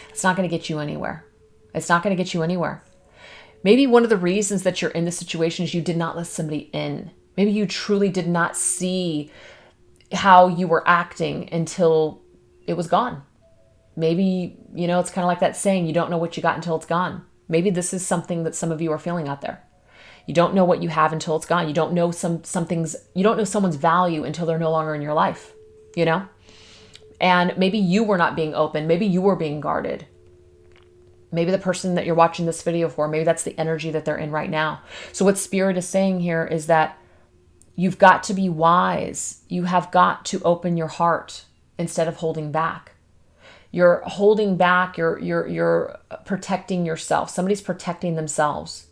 It's not going to get you anywhere. It's not going to get you anywhere. Maybe one of the reasons that you're in this situation is you did not let somebody in. Maybe you truly did not see how you were acting until it was gone. Maybe, it's kind of like that saying, you don't know what you got until it's gone. Maybe this is something that some of you are feeling out there. You don't know what you have until it's gone. You don't know you don't know someone's value until they're no longer in your life, And maybe you were not being open. Maybe you were being guarded. Maybe the person that you're watching this video for, maybe that's the energy that they're in right now. So what Spirit is saying here is that you've got to be wise. You have got to open your heart instead of holding back. You're holding back. You're protecting yourself. Somebody's protecting themselves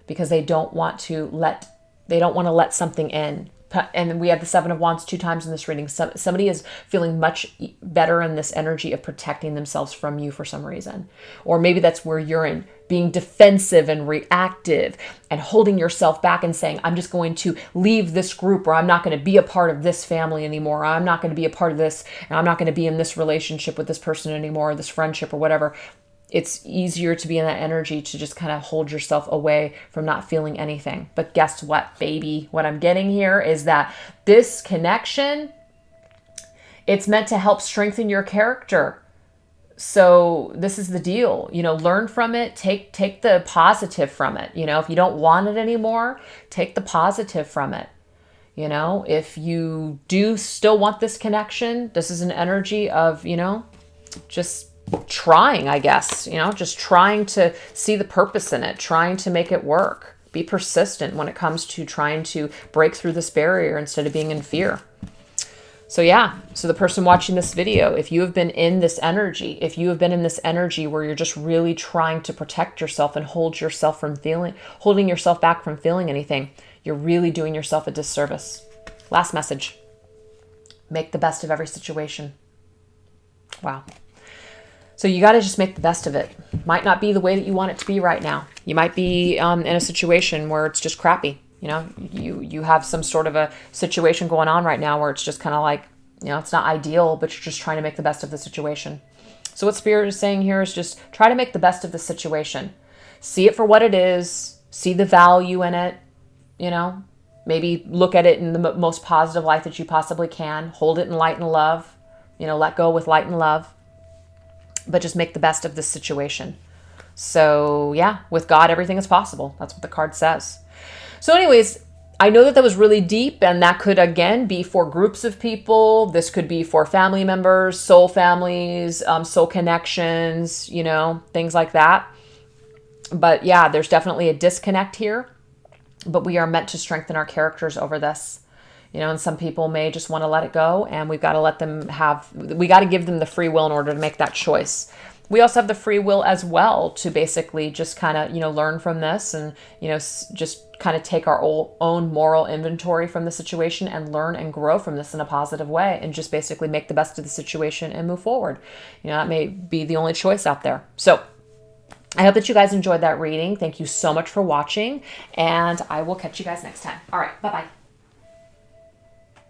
because they don't want to let something in. And we have the Seven of Wands 2 times in this reading. Somebody is feeling much better in this energy of protecting themselves from you for some reason. Or maybe that's where you're in, being defensive and reactive and holding yourself back and saying, I'm just going to leave this group, or I'm not going to be a part of this family anymore. Or I'm not going to be a part of this, and I'm not going to be in this relationship with this person anymore, or this friendship or whatever. It's easier to be in that energy to just kind of hold yourself away from not feeling anything. But guess what, baby? What I'm getting here is that this connection, it's meant to help strengthen your character. So this is the deal, learn from it, take the positive from it. If you don't want it anymore, take the positive from it. If you do still want this connection, this is an energy of, just trying, I guess, just trying to see the purpose in it, trying to make it work. Be persistent when it comes to trying to break through this barrier instead of being in fear. So the person watching this video, if you have been in this energy, where you're just really trying to protect yourself and holding yourself back from feeling anything, you're really doing yourself a disservice. Last message. Make the best of every situation. Wow. So you got to just make the best of it. Might not be the way that you want it to be right now. You might be in a situation where it's just crappy. You have some sort of a situation going on right now where it's just kind of like, it's not ideal, but you're just trying to make the best of the situation. So what Spirit is saying here is just try to make the best of the situation. See it for what it is. See the value in it. Maybe look at it in the most positive light that you possibly can. Hold it in light and love. Let go with light and love. But just make the best of this situation. So with God, everything is possible. That's what the card says. So anyways, I know that was really deep, and that could, again, be for groups of people. This could be for family members, soul families, soul connections, things like that. But there's definitely a disconnect here. But we are meant to strengthen our characters over this. And some people may just want to let it go, and we've got to we got to give them the free will in order to make that choice. We also have the free will as well to basically just kind of, learn from this and, just kind of take our own moral inventory from the situation and learn and grow from this in a positive way and just basically make the best of the situation and move forward. That may be the only choice out there. So I hope that you guys enjoyed that reading. Thank you so much for watching, and I will catch you guys next time. All right, bye-bye.